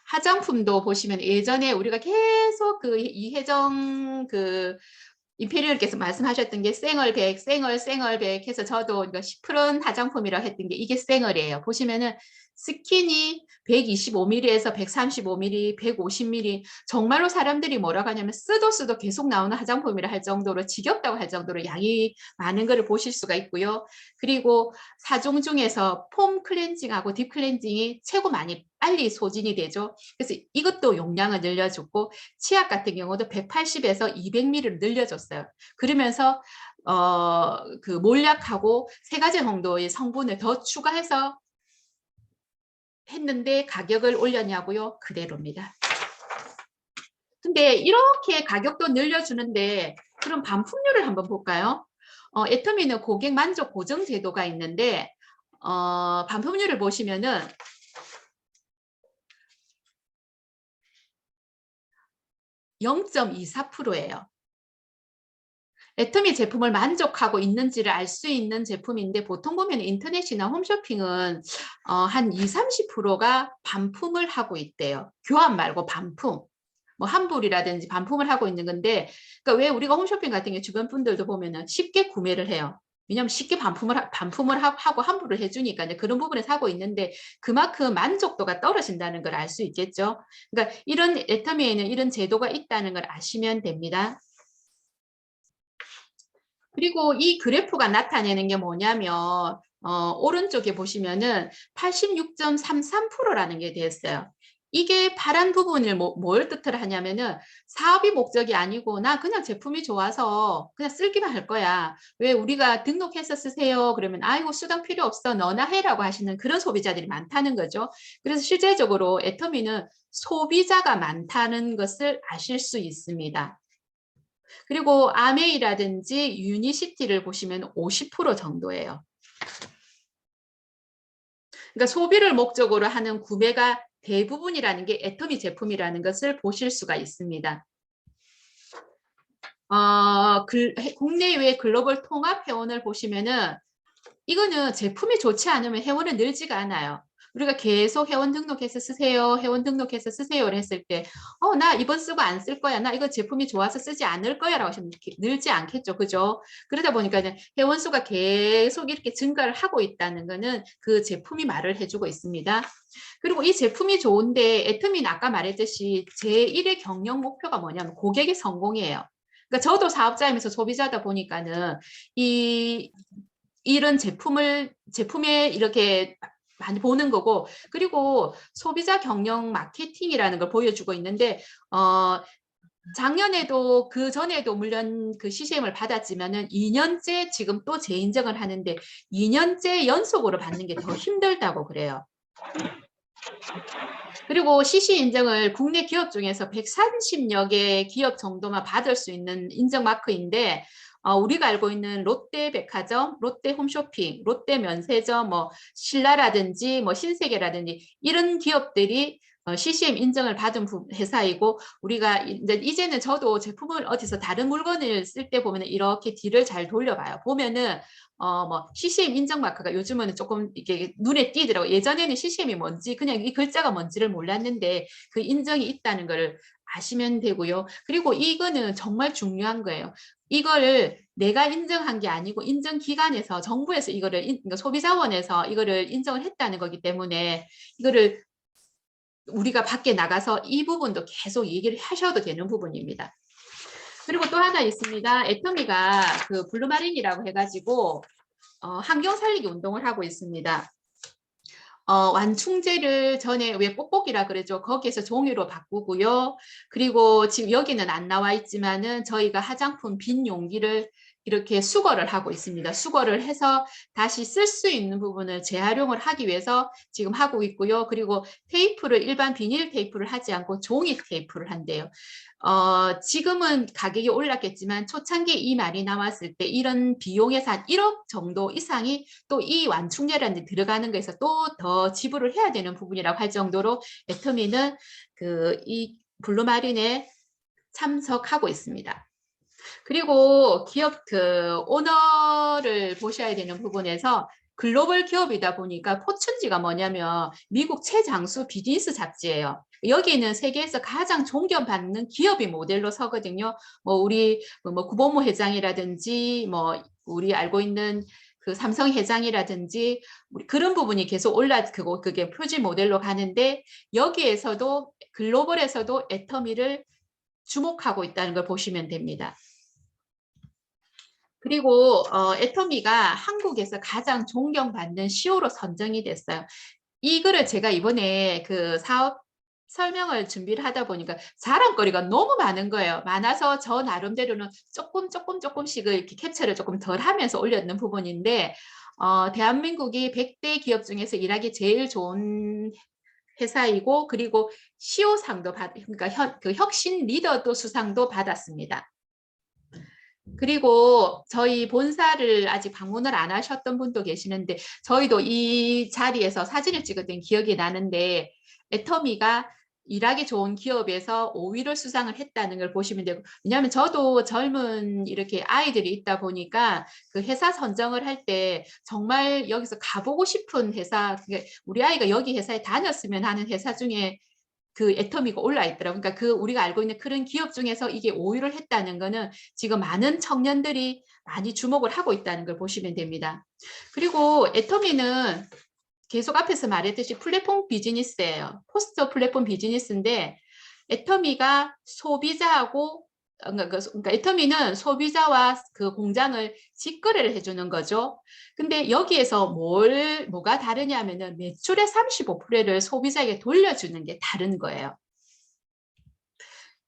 화장품도 보시면 예전에 우리가 계속 이혜정 임페리얼께서 말씀하셨던 게 쌩얼백 해서 저도 이거 10% 화장품이라고 했던 게 이게 쌩얼이에요. 보시면은 스킨이 125ml에서 135ml, 150ml 정말로 사람들이 뭐라고 하냐면 쓰도 계속 나오는 화장품이라 할 정도로 지겹다고 할 정도로 양이 많은 것을 보실 수가 있고요. 그리고 4종 중에서 폼 클렌징하고 딥 클렌징이 빨리 소진이 되죠. 그래서 이것도 용량을 늘려줬고 치약 같은 경우도 180에서 200ml를 늘려줬어요. 그러면서 몰약하고 3가지 정도의 성분을 더 추가해서 했는데 가격을 올렸냐고요? 그대로입니다. 근데 이렇게 가격도 늘려주는데 그럼 반품률을 한번 볼까요? 애터미는 고객 만족 보증 제도가 있는데 반품률을 보시면은 0.24%예요. 애터미 제품을 만족하고 있는지를 알 수 있는 제품인데 보통 보면 인터넷이나 홈쇼핑은 한 20-30%가 반품을 하고 있대요. 교환 말고 반품. 뭐 환불이라든지 반품을 하고 있는 건데 그러니까 왜 우리가 홈쇼핑 같은 게 주변 분들도 보면은 쉽게 구매를 해요. 왜냐하면 쉽게 반품을 하고 환불을 해주니까 이제 그런 부분에 사고 있는데 그만큼 만족도가 떨어진다는 걸 알 수 있겠죠. 그러니까 이런 애터미에는 이런 제도가 있다는 걸 아시면 됩니다. 그리고 이 그래프가 나타내는 게 뭐냐면 오른쪽에 보시면은 86.33%라는 게 되었어요. 이게 파란 부분을 뭘 뜻을 하냐면은 사업이 목적이 아니고 나 그냥 제품이 좋아서 그냥 쓰기만 할 거야. 왜 우리가 등록해서 쓰세요? 그러면 아이고 수당 필요 없어. 너나 해라고 하시는 그런 소비자들이 많다는 거죠. 그래서 실제적으로 애터미는 소비자가 많다는 것을 아실 수 있습니다. 그리고 아메이라든지 유니시티를 보시면 50% 정도예요. 그러니까 소비를 목적으로 하는 구매가 대부분이라는 게 애터미 제품이라는 것을 보실 수가 있습니다. 국내외 글로벌 통합 회원을 보시면은 이거는 제품이 좋지 않으면 회원은 늘지가 않아요. 우리가 계속 회원 등록해서 쓰세요. 회원 등록해서 쓰세요를 했을 때, 나 이번 쓰고 안 쓸 거야. 나 이거 제품이 좋아서 쓰지 않을 거야. 라고 하시면 늘지 않겠죠. 그죠? 그러다 보니까 회원 수가 계속 이렇게 증가를 하고 있다는 거는 그 제품이 말을 해주고 있습니다. 그리고 이 제품이 좋은데 애터미는 아까 말했듯이 제1의 경영 목표가 뭐냐면 고객의 성공이에요. 그러니까 저도 사업자이면서 소비자다 보니까는 이런 제품에 이렇게 많이 보는 거고, 그리고 소비자 경영 마케팅이라는 걸 보여주고 있는데, 작년에도 그 전에도 물론 그 CCM을 받았지만은 2년째 지금 또 재인정을 하는데 2년째 연속으로 받는 게 더 힘들다고 그래요. 그리고 CC 인정을 국내 기업 중에서 130여 개 기업 정도만 받을 수 있는 인정 마크인데, 우리가 알고 있는 롯데백화점, 롯데홈쇼핑, 롯데면세점, 뭐 신라라든지 뭐 신세계라든지 이런 기업들이 CCM 인정을 받은 회사이고, 우리가 이제는 저도 제품을 어디서 다른 물건을 쓸 때 보면 이렇게 뒤를 잘 돌려봐요. 보면은 뭐 CCM 인정 마크가 요즘은 조금 이게 눈에 띄더라고요. 예전에는 CCM이 뭔지 그냥 이 글자가 뭔지를 몰랐는데 그 인정이 있다는 걸 아시면 되고요. 그리고 이거는 정말 중요한 거예요. 이거를 내가 인정한 게 아니고 인정기관에서 정부에서 이거를 그러니까 소비자원에서 이거를 인정을 했다는 거기 때문에 이거를 우리가 밖에 나가서 이 부분도 계속 얘기를 하셔도 되는 부분입니다. 그리고 또 하나 있습니다. 애터미가 그 블루마린이라고 해가지고 환경 살리기 운동을 하고 있습니다. 완충제를 전에 왜 뽁뽁이라 그러죠. 거기에서 종이로 바꾸고요. 그리고 지금 여기는 안 나와 있지만은 저희가 화장품 빈 용기를 이렇게 수거를 하고 있습니다. 수거를 해서 다시 쓸 수 있는 부분을 재활용을 하기 위해서 지금 하고 있고요. 그리고 테이프를 일반 비닐 테이프를 하지 않고 종이 테이프를 한대요. 지금은 가격이 올랐겠지만 초창기에 이 말이 나왔을 때 이런 비용에서 한 1억 정도 이상이 또 이 완충제라는 데 들어가는 거에서 또 더 지불을 해야 되는 부분이라고 할 정도로 애터미는 이 블루마린에 참석하고 있습니다. 그리고 기업 오너를 보셔야 되는 부분에서 글로벌 기업이다 보니까 포춘지가 뭐냐면 미국 최장수 비즈니스 잡지예요. 여기는 세계에서 가장 존경받는 기업이 모델로 서거든요. 뭐 우리 뭐 구본무 회장이라든지 뭐 우리 알고 있는 그 삼성 회장이라든지 그런 부분이 계속 그게 표지 모델로 가는데 여기에서도 글로벌에서도 애터미를 주목하고 있다는 걸 보시면 됩니다. 그리고 애터미가 한국에서 가장 존경받는 CEO로 선정이 됐어요. 이 글을 제가 이번에 그 사업 설명을 준비를 하다 보니까 자랑거리가 너무 많은 거예요. 많아서 저 나름대로는 조금씩을 이렇게 캡처를 조금 덜 하면서 올렸는 부분인데 대한민국이 100대 기업 중에서 일하기 제일 좋은 회사이고 그리고 CEO상도 그러니까 그 혁신 리더도 수상도 받았습니다. 그리고 저희 본사를 아직 방문을 안 하셨던 분도 계시는데 저희도 이 자리에서 사진을 찍었던 기억이 나는데 애터미가 일하기 좋은 기업에서 5위를 수상을 했다는 걸 보시면 되고 왜냐하면 저도 젊은 이렇게 아이들이 있다 보니까 그 회사 선정을 할 때 정말 여기서 가보고 싶은 회사 우리 아이가 여기 회사에 다녔으면 하는 회사 중에 그 애터미가 올라 있더라고요. 그러니까 그 우리가 알고 있는 그런 기업 중에서 이게 5위를 했다는 거는 지금 많은 청년들이 많이 주목을 하고 있다는 걸 보시면 됩니다. 그리고 애터미는 계속 앞에서 말했듯이 플랫폼 비즈니스예요. 포스트 플랫폼 비즈니스인데 애터미가 소비자하고 그러니까 애터미는 소비자와 그 공장을 직거래를 해주는 거죠. 근데 여기에서 뭐가 다르냐면은 매출의 35%를 소비자에게 돌려주는 게 다른 거예요.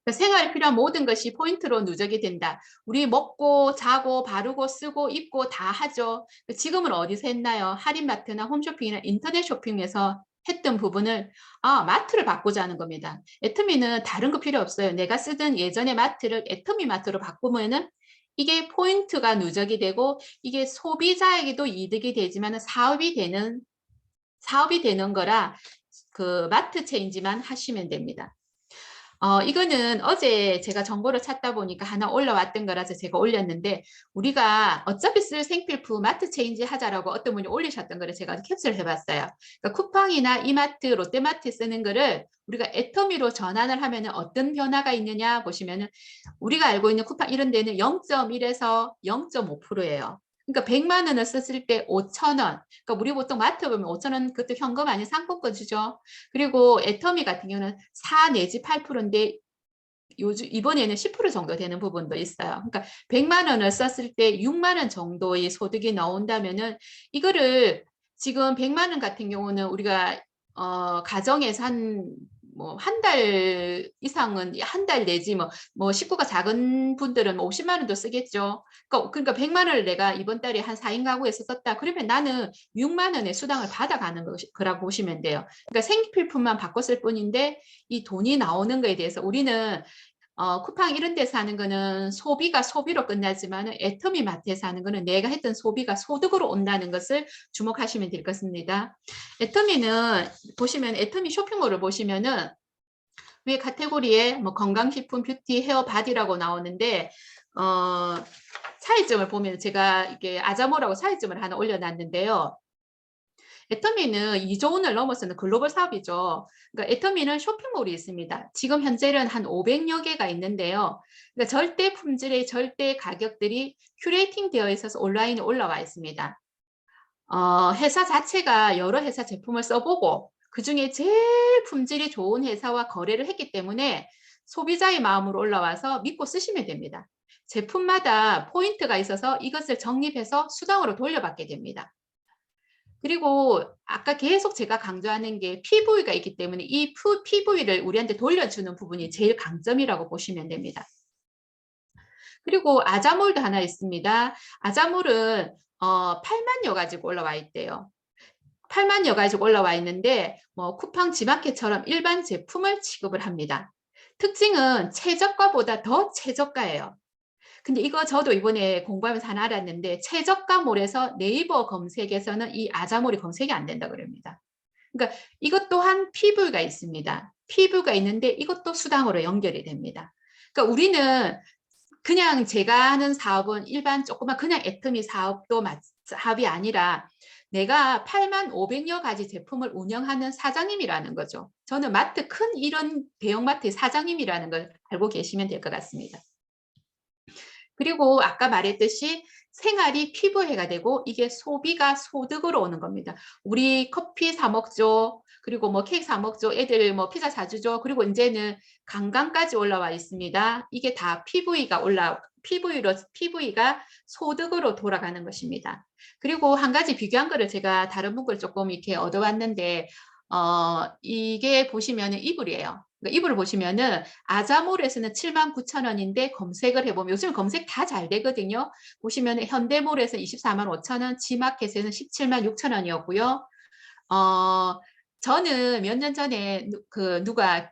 그러니까 생활에 필요한 모든 것이 포인트로 누적이 된다. 우리 먹고 자고 바르고 쓰고 입고 다 하죠. 지금은 어디서 했나요? 할인마트나 홈쇼핑이나 인터넷 쇼핑에서 했던 부분을 마트를 바꾸자는 겁니다. 애터미는 다른 거 필요 없어요. 내가 쓰던 예전의 마트를 애터미 마트로 바꾸면은 이게 포인트가 누적이 되고 이게 소비자에게도 이득이 되지만 사업이 되는 거라 그 마트 체인지만 하시면 됩니다. 이거는 어제 제가 정보를 찾다 보니까 하나 올라왔던 거라서 제가 올렸는데, 우리가 어차피 쓸 생필품 마트 체인지 하자라고 어떤 분이 올리셨던 거를 제가 캡처를 해봤어요. 그러니까 쿠팡이나 이마트, 롯데마트 쓰는 거를 우리가 애터미로 전환을 하면 어떤 변화가 있느냐 보시면은, 우리가 알고 있는 쿠팡 이런 데는 0.1에서 0.5%예요. 그러니까 100만 원을 썼을 때 5천 원. 그러니까 우리 보통 마트 보면 5천 원 그것도 현금 아닌 상품권 주죠. 그리고 애터미 같은 경우는 4 내지 8%인데 요즘 이번에는 10% 정도 되는 부분도 있어요. 그러니까 100만 원을 썼을 때 6만 원 정도의 소득이 나온다면은 이거를 지금 100만 원 같은 경우는 우리가 가정에서 한 달 이상은 한 달 내지 뭐 식구가 작은 분들은 50만 원도 쓰겠죠. 그러니까 100만 원을 내가 이번 달에 한 4인 가구에서 썼다. 그러면 나는 6만 원의 수당을 받아가는 거라고 보시면 돼요. 그러니까 생필품만 바꿨을 뿐인데 이 돈이 나오는 거에 대해서 우리는 쿠팡 이런 데서 하는 거는 소비가 소비로 끝나지만 애터미 마트에서 하는 거는 내가 했던 소비가 소득으로 온다는 것을 주목하시면 될 것 같습니다. 애터미는 보시면 애터미 쇼핑몰을 보시면은 위에 카테고리에 뭐 건강식품, 뷰티, 헤어, 바디라고 나오는데 차이점을 보면 제가 이게 아자모라고 차이점을 하나 올려놨는데요. 애터미는 2조 원을 넘어서는 글로벌 사업이죠. 그러니까 애터미는 쇼핑몰이 있습니다. 지금 현재는 한 500여 개가 있는데요. 그러니까 절대 품질의 절대 가격들이 큐레이팅 되어 있어서 온라인에 올라와 있습니다. 회사 자체가 여러 회사 제품을 써보고 그중에 제일 품질이 좋은 회사와 거래를 했기 때문에 소비자의 마음으로 올라와서 믿고 쓰시면 됩니다. 제품마다 포인트가 있어서 이것을 적립해서 수당으로 돌려받게 됩니다. 그리고 아까 계속 제가 강조하는 게 PV가 있기 때문에 이 PV를 우리한테 돌려주는 부분이 제일 강점이라고 보시면 됩니다. 그리고 아자몰도 하나 있습니다. 아자몰은 8만여 가지고 올라와 있대요. 8만여 가지고 올라와 있는데 뭐 쿠팡 지마켓처럼 일반 제품을 취급을 합니다. 특징은 최저가보다 더 최저가예요. 근데 이거 저도 이번에 공부하면서 하나 알았는데 최저가몰에서 네이버 검색에서는 이 아자몰이 검색이 안 된다 그럽니다. 그러니까 이것 또한 PV가 있습니다. PV가 있는데 이것도 수당으로 연결이 됩니다. 그러니까 우리는 그냥 제가 하는 사업은 일반 조그만 그냥 애터미 사업이 아니라 내가 8만 500여 가지 제품을 운영하는 사장님이라는 거죠. 저는 마트 큰 이런 대형마트의 사장님이라는 걸 알고 계시면 될 것 같습니다. 그리고 아까 말했듯이 생활이 피부해가 되고 이게 소비가 소득으로 오는 겁니다. 우리 커피 사 먹죠. 그리고 뭐 케이크 사 먹죠. 애들 뭐 피자 사주죠. 그리고 이제는 관광까지 올라와 있습니다. 이게 다 PV가 소득으로 돌아가는 것입니다. 그리고 한 가지 비교한 거를 제가 다른 문구를 조금 이렇게 얻어왔는데 이게 보시면은 이불이에요. 그러니까 이불을 보시면은 아자몰에서는 79,000원인데 검색을 해보면 요즘 검색 다 잘 되거든요. 보시면 현대몰에서 24만 5천원, 지마켓에서는 17만 6천원이었고요. 저는 몇 년 전에 누가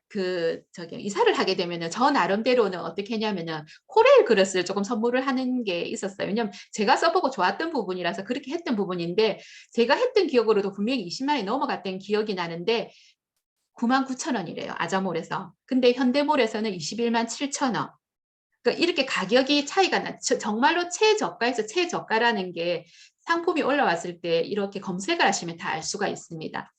이사를 하게 되면은 저 나름대로는 어떻게 했냐면은 코레일 그릇을 조금 선물을 하는 게 있었어요. 왜냐면 제가 써보고 좋았던 부분이라서 그렇게 했던 부분인데 제가 했던 기억으로도 분명히 20만 원이 넘어갔던 기억이 나는데 99,000원이래요. 아자몰에서. 근데 현대몰에서는 21만 7천원. 그러니까 이렇게 가격이 차이가 정말로 최저가에서 최저가라는 게 상품이 올라왔을 때 이렇게 검색을 하시면 다 알 수가 있습니다.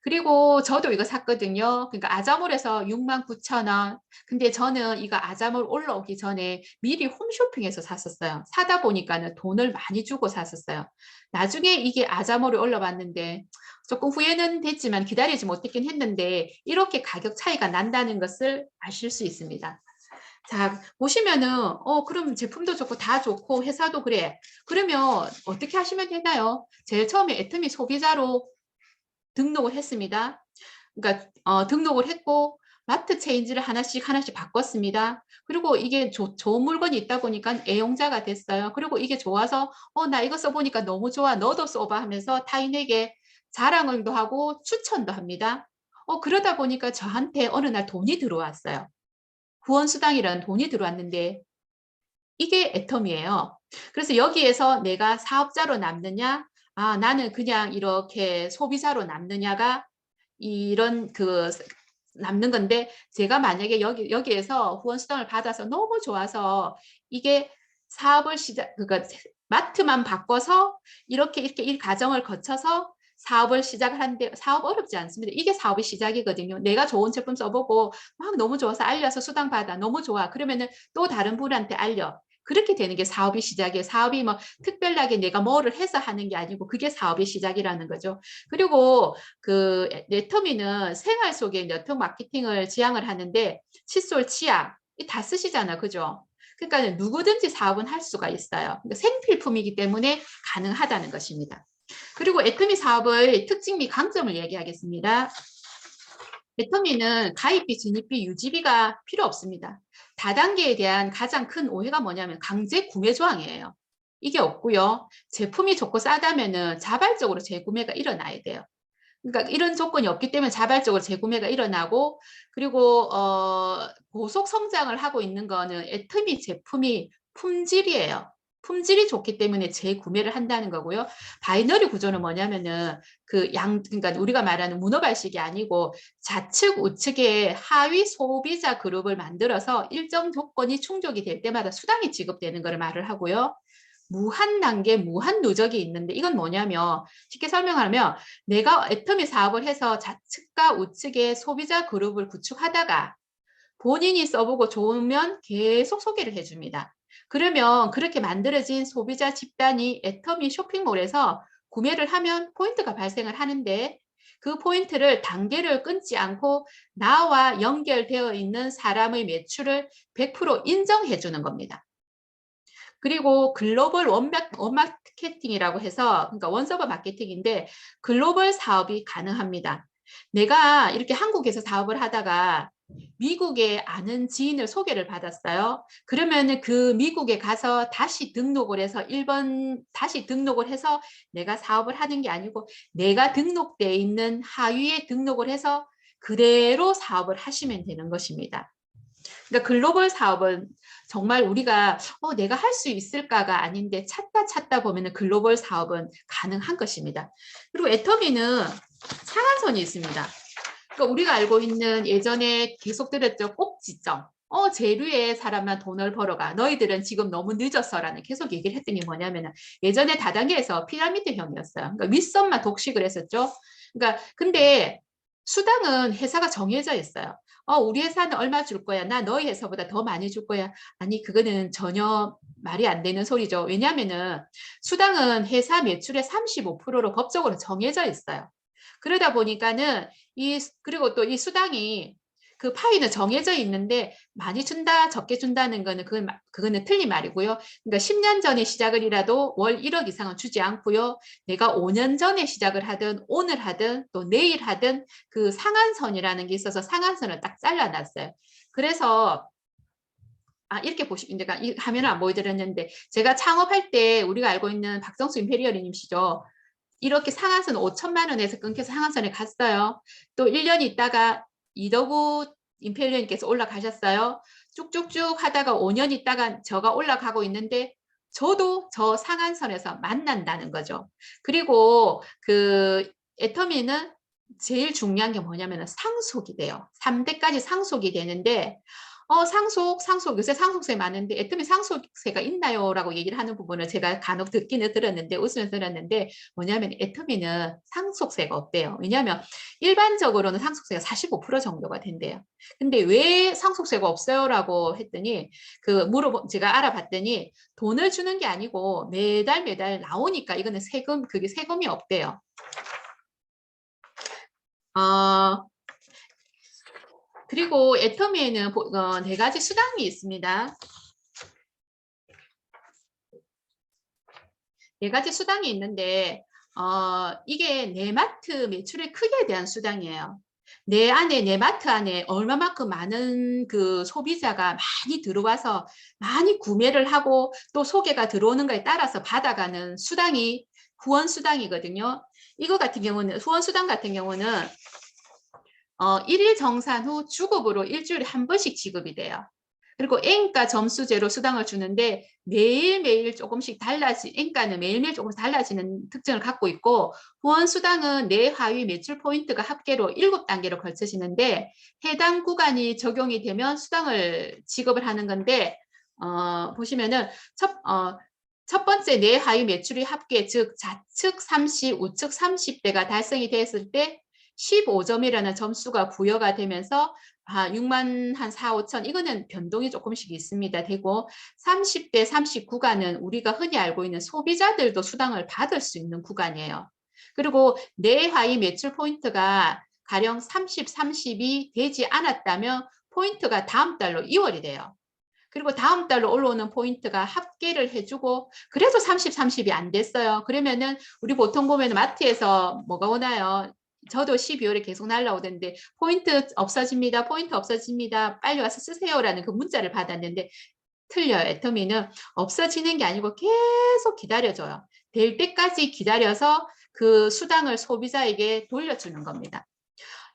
그리고 저도 이거 샀거든요. 그러니까 아자몰에서 69,000원. 근데 저는 이거 아자몰 올라오기 전에 미리 홈쇼핑에서 샀었어요. 사다 보니까는 돈을 많이 주고 샀었어요. 나중에 이게 아자몰이 올라왔는데 조금 후회는 됐지만 기다리지 못했긴 했는데 이렇게 가격 차이가 난다는 것을 아실 수 있습니다. 자, 보시면은, 그럼 제품도 좋고 다 좋고 회사도 그래. 그러면 어떻게 하시면 되나요? 제일 처음에 애터미 소비자로 등록을 했습니다. 그러니까, 등록을 했고, 마트 체인지를 하나씩 하나씩 바꿨습니다. 그리고 이게 좋은 물건이 있다 보니까 애용자가 됐어요. 그리고 이게 좋아서, 나 이거 써보니까 너무 좋아. 너도 써봐 하면서 타인에게 자랑도 하고 추천도 합니다. 그러다 보니까 저한테 어느 날 돈이 들어왔어요. 후원수당이라는 돈이 들어왔는데 이게 애텀이에요. 그래서 여기에서 내가 사업자로 남느냐, 나는 그냥 이렇게 소비자로 남느냐가 이런 남는 건데 제가 만약에 여기에서 후원수당을 받아서 너무 좋아서 이게 사업을 그러니까 마트만 바꿔서 이렇게 이 과정을 거쳐서 사업을 시작을 하는데 사업 어렵지 않습니다. 이게 사업의 시작이거든요. 내가 좋은 제품 써보고 막 너무 좋아서 알려서 수당 받아. 너무 좋아. 그러면은 또 다른 분한테 알려. 그렇게 되는 게 사업의 시작이에요. 사업이 뭐 특별하게 내가 뭐를 해서 하는 게 아니고 그게 사업의 시작이라는 거죠. 그리고 애터미는 생활 속에 네트워크 마케팅을 지향을 하는데 칫솔, 치약 다 쓰시잖아, 그죠? 그러니까 누구든지 사업은 할 수가 있어요. 그러니까 생필품이기 때문에 가능하다는 것입니다. 그리고 애터미 사업의 특징 및 강점을 얘기하겠습니다. 애터미는 가입비, 진입비, 유지비가 필요 없습니다. 다단계에 대한 가장 큰 오해가 뭐냐면 강제 구매 조항이에요. 이게 없고요. 제품이 좋고 싸다면은 자발적으로 재구매가 일어나야 돼요. 그러니까 이런 조건이 없기 때문에 자발적으로 재구매가 일어나고 그리고 고속 성장을 하고 있는 거는 애터미 제품이 품질이에요. 품질이 좋기 때문에 재구매를 한다는 거고요. 바이너리 구조는 뭐냐면은 그러니까 우리가 말하는 문어발식이 아니고 좌측, 우측에 하위 소비자 그룹을 만들어서 일정 조건이 충족이 될 때마다 수당이 지급되는 것을 말을 하고요. 무한 단계, 무한 누적이 있는데 이건 뭐냐면 쉽게 설명하면 내가 애터미 사업을 해서 좌측과 우측의 소비자 그룹을 구축하다가 본인이 써보고 좋으면 계속 소개를 해줍니다. 그러면 그렇게 만들어진 소비자 집단이 애터미 쇼핑몰에서 구매를 하면 포인트가 발생을 하는데 그 포인트를 단계를 끊지 않고 나와 연결되어 있는 사람의 매출을 100% 인정해 주는 겁니다. 그리고 글로벌 원마케팅이라고 해서 그러니까 원서버 마케팅인데 글로벌 사업이 가능합니다. 내가 이렇게 한국에서 사업을 하다가 미국에 아는 지인을 소개를 받았어요. 그러면 그 미국에 가서 다시 등록을 해서 다시 등록을 해서 내가 사업을 하는 게 아니고 내가 등록되어 있는 하위에 등록을 해서 그대로 사업을 하시면 되는 것입니다. 그러니까 글로벌 사업은 정말 우리가 내가 할 수 있을까가 아닌데 찾다 보면 글로벌 사업은 가능한 것입니다. 그리고 애터미는 상한선이 있습니다. 그러니까 우리가 알고 있는 예전에 계속 들었죠. 꼭지점. 제류의 사람만 돈을 벌어가. 너희들은 지금 너무 늦었어라는 계속 얘기를 했더니 뭐냐면은 예전에 다단계에서 피라미드형이었어요. 그러니까 윗선만 독식을 했었죠. 그러니까 근데 수당은 회사가 정해져 있어요. 우리 회사는 얼마 줄 거야. 나 너희 회사보다 더 많이 줄 거야. 아니, 그거는 전혀 말이 안 되는 소리죠. 왜냐하면은 수당은 회사 매출의 35%로 법적으로 정해져 있어요. 그러다 보니까는 그리고 또 이 수당이 그 파이는 정해져 있는데 많이 준다, 적게 준다는 거는 그거는 틀린 말이고요. 그러니까 10년 전에 시작을 이라도 월 1억 이상은 주지 않고요. 내가 5년 전에 시작을 하든 오늘 하든 또 내일 하든 그 상한선이라는 게 있어서 상한선을 딱 잘라놨어요. 그래서 이렇게 보시면 제가 이 화면을 안 보여드렸는데 제가 창업할 때 우리가 알고 있는 박정수 임페리얼님이시죠. 이렇게 상한선 5천만 원에서 끊겨서 상한선에 갔어요. 또 1년 있다가 이덕우 임페리얼님께서 올라가셨어요. 쭉쭉쭉 하다가 5년 있다가 저가 올라가고 있는데 저도 저 상한선에서 만난다는 거죠. 그리고 애터미는 제일 중요한 게 뭐냐면 상속이 돼요. 3대까지 상속이 되는데 상속, 요새 상속세 많은데 애터미 상속세가 있나요? 라고 얘기를 하는 부분을 제가 간혹 듣기는 들었는데, 웃으면서 들었는데, 뭐냐면 애터미는 상속세가 없대요. 왜냐하면 일반적으로는 상속세가 45% 정도가 된대요. 근데 왜 상속세가 없어요? 라고 했더니, 제가 알아봤더니 돈을 주는 게 아니고 매달 나오니까 이거는 그게 세금이 없대요. 그리고 애터미에는 네 가지 수당이 있습니다. 네 가지 수당이 있는데 이게 내 마트 매출의 크기에 대한 수당이에요. 내 마트 안에 얼마만큼 많은 그 소비자가 많이 들어와서 많이 구매를 하고 또 소개가 들어오는 거에 따라서 받아가는 수당이 후원 수당이거든요. 이거 같은 경우는 후원 수당 같은 경우는 1일 정산 후 주급으로 일주일에 한 번씩 지급이 돼요. 그리고 N가 점수제로 수당을 주는데 매일매일 조금씩 N가는 매일매일 조금씩 달라지는 특징을 갖고 있고 후원 수당은 내 하위 매출 포인트가 합계로 7단계로 걸쳐지는데 해당 구간이 적용이 되면 수당을 지급을 하는 건데 보시면은 첫 번째 내 하위 매출이 합계 즉 좌측 30, 우측 30대가 달성이 됐을 때 15점이라는 점수가 부여가 되면서 6만 한 4, 5천 이거는 변동이 조금씩 있습니다. 되고 30대 39가는 우리가 흔히 알고 있는 소비자들도 수당을 받을 수 있는 구간이에요. 그리고 내 하위 매출 포인트가 가령 30, 30이 되지 않았다면 포인트가 다음 달로 2월이 돼요. 그리고 다음 달로 올라오는 포인트가 합계를 해주고 그래도 30, 30이 안 됐어요. 그러면은 우리 보통 보면 마트에서 뭐가 오나요? 저도 12월에 계속 날라오던데 포인트 없어집니다. 포인트 없어집니다. 빨리 와서 쓰세요라는 그 문자를 받았는데 틀려요. 애터미는 없어지는 게 아니고 계속 기다려줘요. 될 때까지 기다려서 그 수당을 소비자에게 돌려주는 겁니다.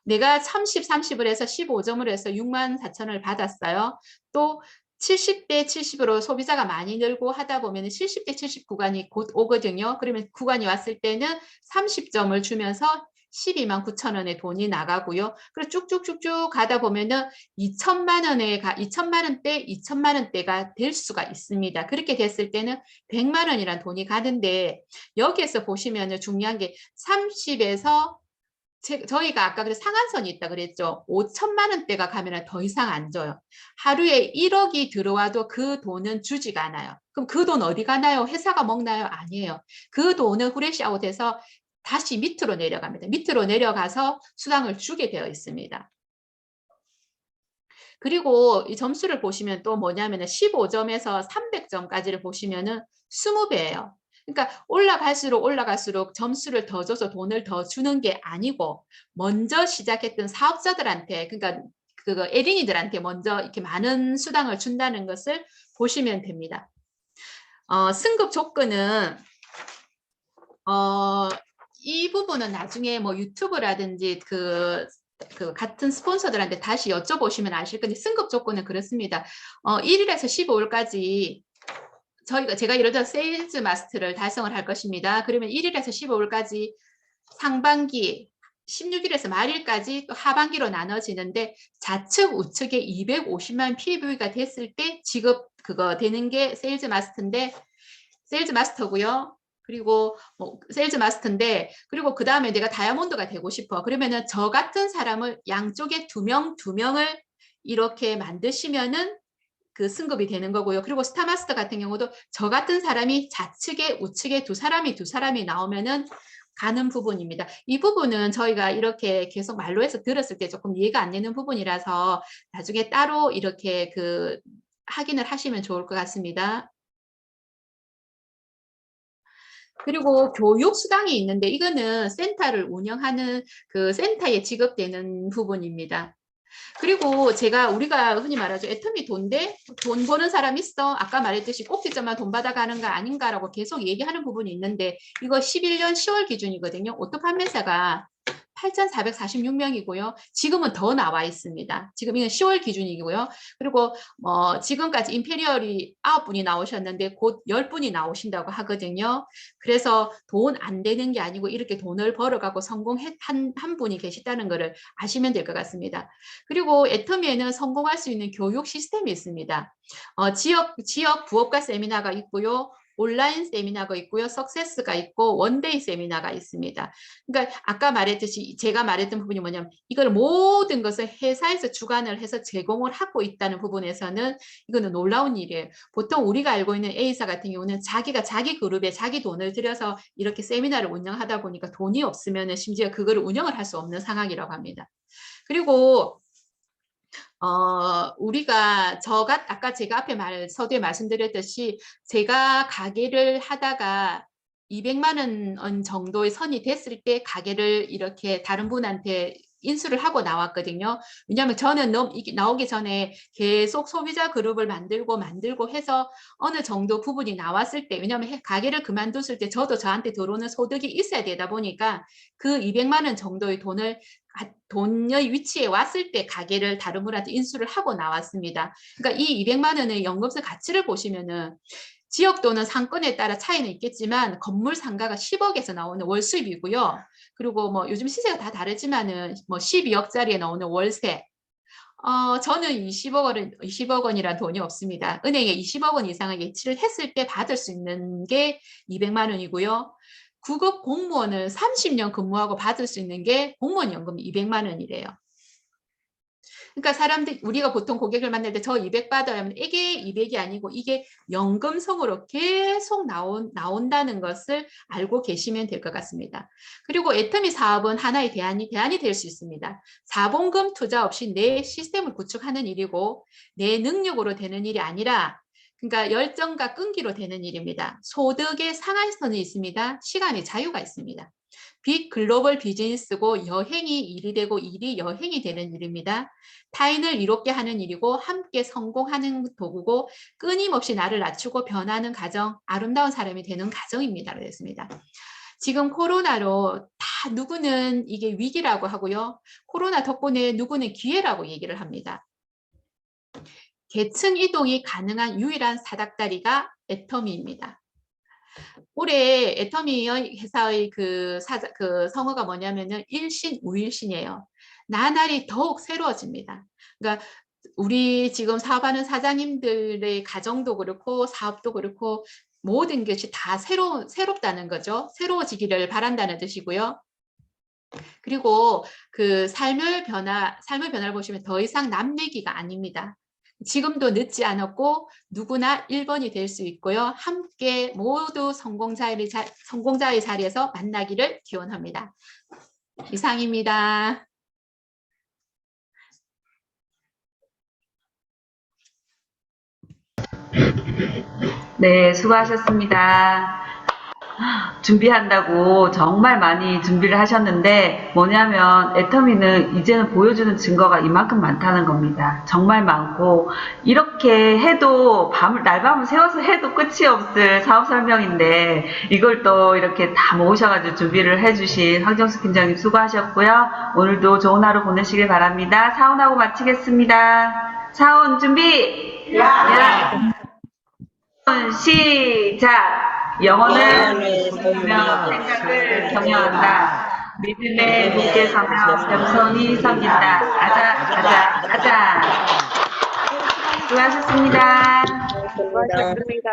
내가 30, 30을 해서 15점을 해서 6만 4천을 받았어요. 또 70대 70으로 소비자가 많이 늘고 하다 보면 70대 70 구간이 곧 오거든요. 그러면 구간이 왔을 때는 30점을 주면서 12만 9천 원의 돈이 나가고요. 그리고 쭉쭉쭉쭉 가다 보면은 2천만 원대가 될 수가 있습니다. 그렇게 됐을 때는 100만 원이란 돈이 가는데 여기에서 보시면은 중요한 게 30에서 저희가 아까 그래 상한선이 있다 그랬죠. 5천만 원대가 가면 더 이상 안 줘요. 하루에 1억이 들어와도 그 돈은 주지가 않아요. 그럼 그 돈 어디 가나요? 회사가 먹나요? 아니에요. 그 돈은 후레시아웃해서 다시 밑으로 내려갑니다. 밑으로 내려가서 수당을 주게 되어 있습니다. 그리고 이 점수를 보시면 또 뭐냐면 15점에서 300점까지를 보시면은 20배예요. 그러니까 올라갈수록 점수를 더 줘서 돈을 더 주는 게 아니고 먼저 시작했던 사업자들한테 그러니까 그거 에린이들한테 먼저 이렇게 많은 수당을 준다는 것을 보시면 됩니다. 승급 조건은 이 부분은 나중에 뭐 유튜브라든지 그 같은 스폰서들한테 다시 여쭤보시면 아실 건데 승급 조건은 그렇습니다. 1일에서 15일까지 제가 예를 들어 세일즈 마스터를 달성을 할 것입니다. 그러면 1일에서 15일까지 상반기 16일에서 말일까지 또 하반기로 나눠지는데 좌측 우측에 250만 PV가 됐을 때 지급 그거 되는 게 세일즈 마스터고요. 그리고 세일즈 마스터인데 그리고 그 다음에 내가 다이아몬드가 되고 싶어. 그러면은 저 같은 사람을 양쪽에 두 명을 이렇게 만드시면은 그 승급이 되는 거고요. 그리고 스타마스터 같은 경우도 저 같은 사람이 좌측에 우측에 두 사람이 나오면은 가는 부분입니다. 이 부분은 저희가 이렇게 계속 말로 해서 들었을 때 조금 이해가 안 되는 부분이라서 나중에 따로 이렇게 그 확인을 하시면 좋을 것 같습니다. 그리고 교육 수당이 있는데 이거는 센터를 운영하는 그 센터에 지급되는 부분입니다. 그리고 우리가 흔히 말하죠. 애터미 돈 버는 사람 있어. 아까 말했듯이 꼭지점만 돈 받아가는 거 아닌가라고 계속 얘기하는 부분이 있는데 이거 11년 10월 기준이거든요. 오토 판매사가 8,446명이고요. 지금은 더 나와 있습니다. 지금 이건 10월 기준이고요. 그리고 지금까지 임페리얼이 9분이 나오셨는데 곧 10분이 나오신다고 하거든요. 그래서 돈 안 되는 게 아니고 이렇게 돈을 벌어가고 성공한 분이 계시다는 것을 아시면 될 것 같습니다. 그리고 애터미에는 성공할 수 있는 교육 시스템이 있습니다. 지역 부업가 세미나가 있고요. 온라인 세미나가 있고요. 석세스가 있고 원데이 세미나가 있습니다. 그러니까 아까 말했듯이 제가 말했던 부분이 뭐냐면 이걸 모든 것을 회사에서 주관을 해서 제공을 하고 있다는 부분에서는 이거는 놀라운 일이에요. 보통 우리가 알고 있는 A사 같은 경우는 자기가 자기 그룹에 자기 돈을 들여서 이렇게 세미나를 운영하다 보니까 돈이 없으면 심지어 그거를 운영을 할 수 없는 상황이라고 합니다. 그리고 우리가 아까 제가 앞에 서두에 말씀드렸듯이 제가 가게를 하다가 200만 원 정도의 선이 됐을 때 가게를 이렇게 다른 분한테 인수를 하고 나왔거든요. 왜냐하면 저는 이게 나오기 전에 계속 소비자 그룹을 만들고 해서 어느 정도 부분이 나왔을 때, 왜냐하면 가게를 그만뒀을 때 저도 저한테 들어오는 소득이 있어야 되다 보니까 그 200만 원 정도의 돈의 위치에 왔을 때 가게를 다른 분한테 인수를 하고 나왔습니다. 그러니까 이 200만 원의 연금세 가치를 보시면은 지역 또는 상권에 따라 차이는 있겠지만 건물 상가가 10억에서 나오는 월 수입이고요. 그리고 뭐 요즘 시세가 다 다르지만은 뭐 12억짜리에 나오는 월세. 저는 20억 원이란 돈이 없습니다. 은행에 20억 원 이상을 예치를 했을 때 받을 수 있는 게 200만 원이고요. 9급 공무원을 30년 근무하고 받을 수 있는 게 공무원 연금 200만 원이래요. 그러니까 우리가 보통 고객을 만날 때 저 200 받아야 하면 이게 200이 아니고 이게 연금성으로 계속 나온다는 것을 알고 계시면 될 것 같습니다. 그리고 애터미 사업은 하나의 대안이 될 수 있습니다. 자본금 투자 없이 내 시스템을 구축하는 일이고 내 능력으로 되는 일이 아니라 그러니까 열정과 끈기로 되는 일입니다. 소득의 상한선이 있습니다. 시간의 자유가 있습니다. 빅 글로벌 비즈니스고 여행이 일이 되고 일이 여행이 되는 일입니다. 타인을 이롭게 하는 일이고 함께 성공하는 도구고 끊임없이 나를 낮추고 변하는 가정, 아름다운 사람이 되는 가정입니다. 그랬습니다. 지금 코로나로 다 누구는 이게 위기라고 하고요. 코로나 덕분에 누구는 기회라고 얘기를 합니다. 계층 이동이 가능한 유일한 사닥다리가 애터미입니다. 올해 애터미 회사의 그 성어가 뭐냐면은 일신 우일신이에요. 나날이 더욱 새로워집니다. 그러니까 우리 지금 사업하는 사장님들의 가정도 그렇고 사업도 그렇고 모든 것이 다 새롭다는 거죠. 새로워지기를 바란다는 뜻이고요. 그리고 그 삶의 변화를 보시면 더 이상 남 얘기가 아닙니다. 지금도 늦지 않았고 누구나 1번이 될 수 있고요. 함께 모두 성공자의 자리에서 만나기를 기원합니다. 이상입니다.
네, 수고하셨습니다. 준비한다고 정말 많이 준비를 하셨는데 뭐냐면 애터미는 이제는 보여주는 증거가 이만큼 많다는 겁니다. 정말 많고 이렇게 해도 날밤을 새워서 해도 끝이 없을 사업 설명인데 이걸 또 이렇게 다 모으셔가지고 준비를 해주신 황정숙 팀장님 수고하셨고요. 오늘도 좋은 하루 보내시길 바랍니다. 사원하고 마치겠습니다. 사원 준비! 시작! 영혼을 보며 생각을 경영한다. 믿음에 믿게 서며 겸손히 섬긴다. 아자. 수고하셨습니다.
수고하셨습니다.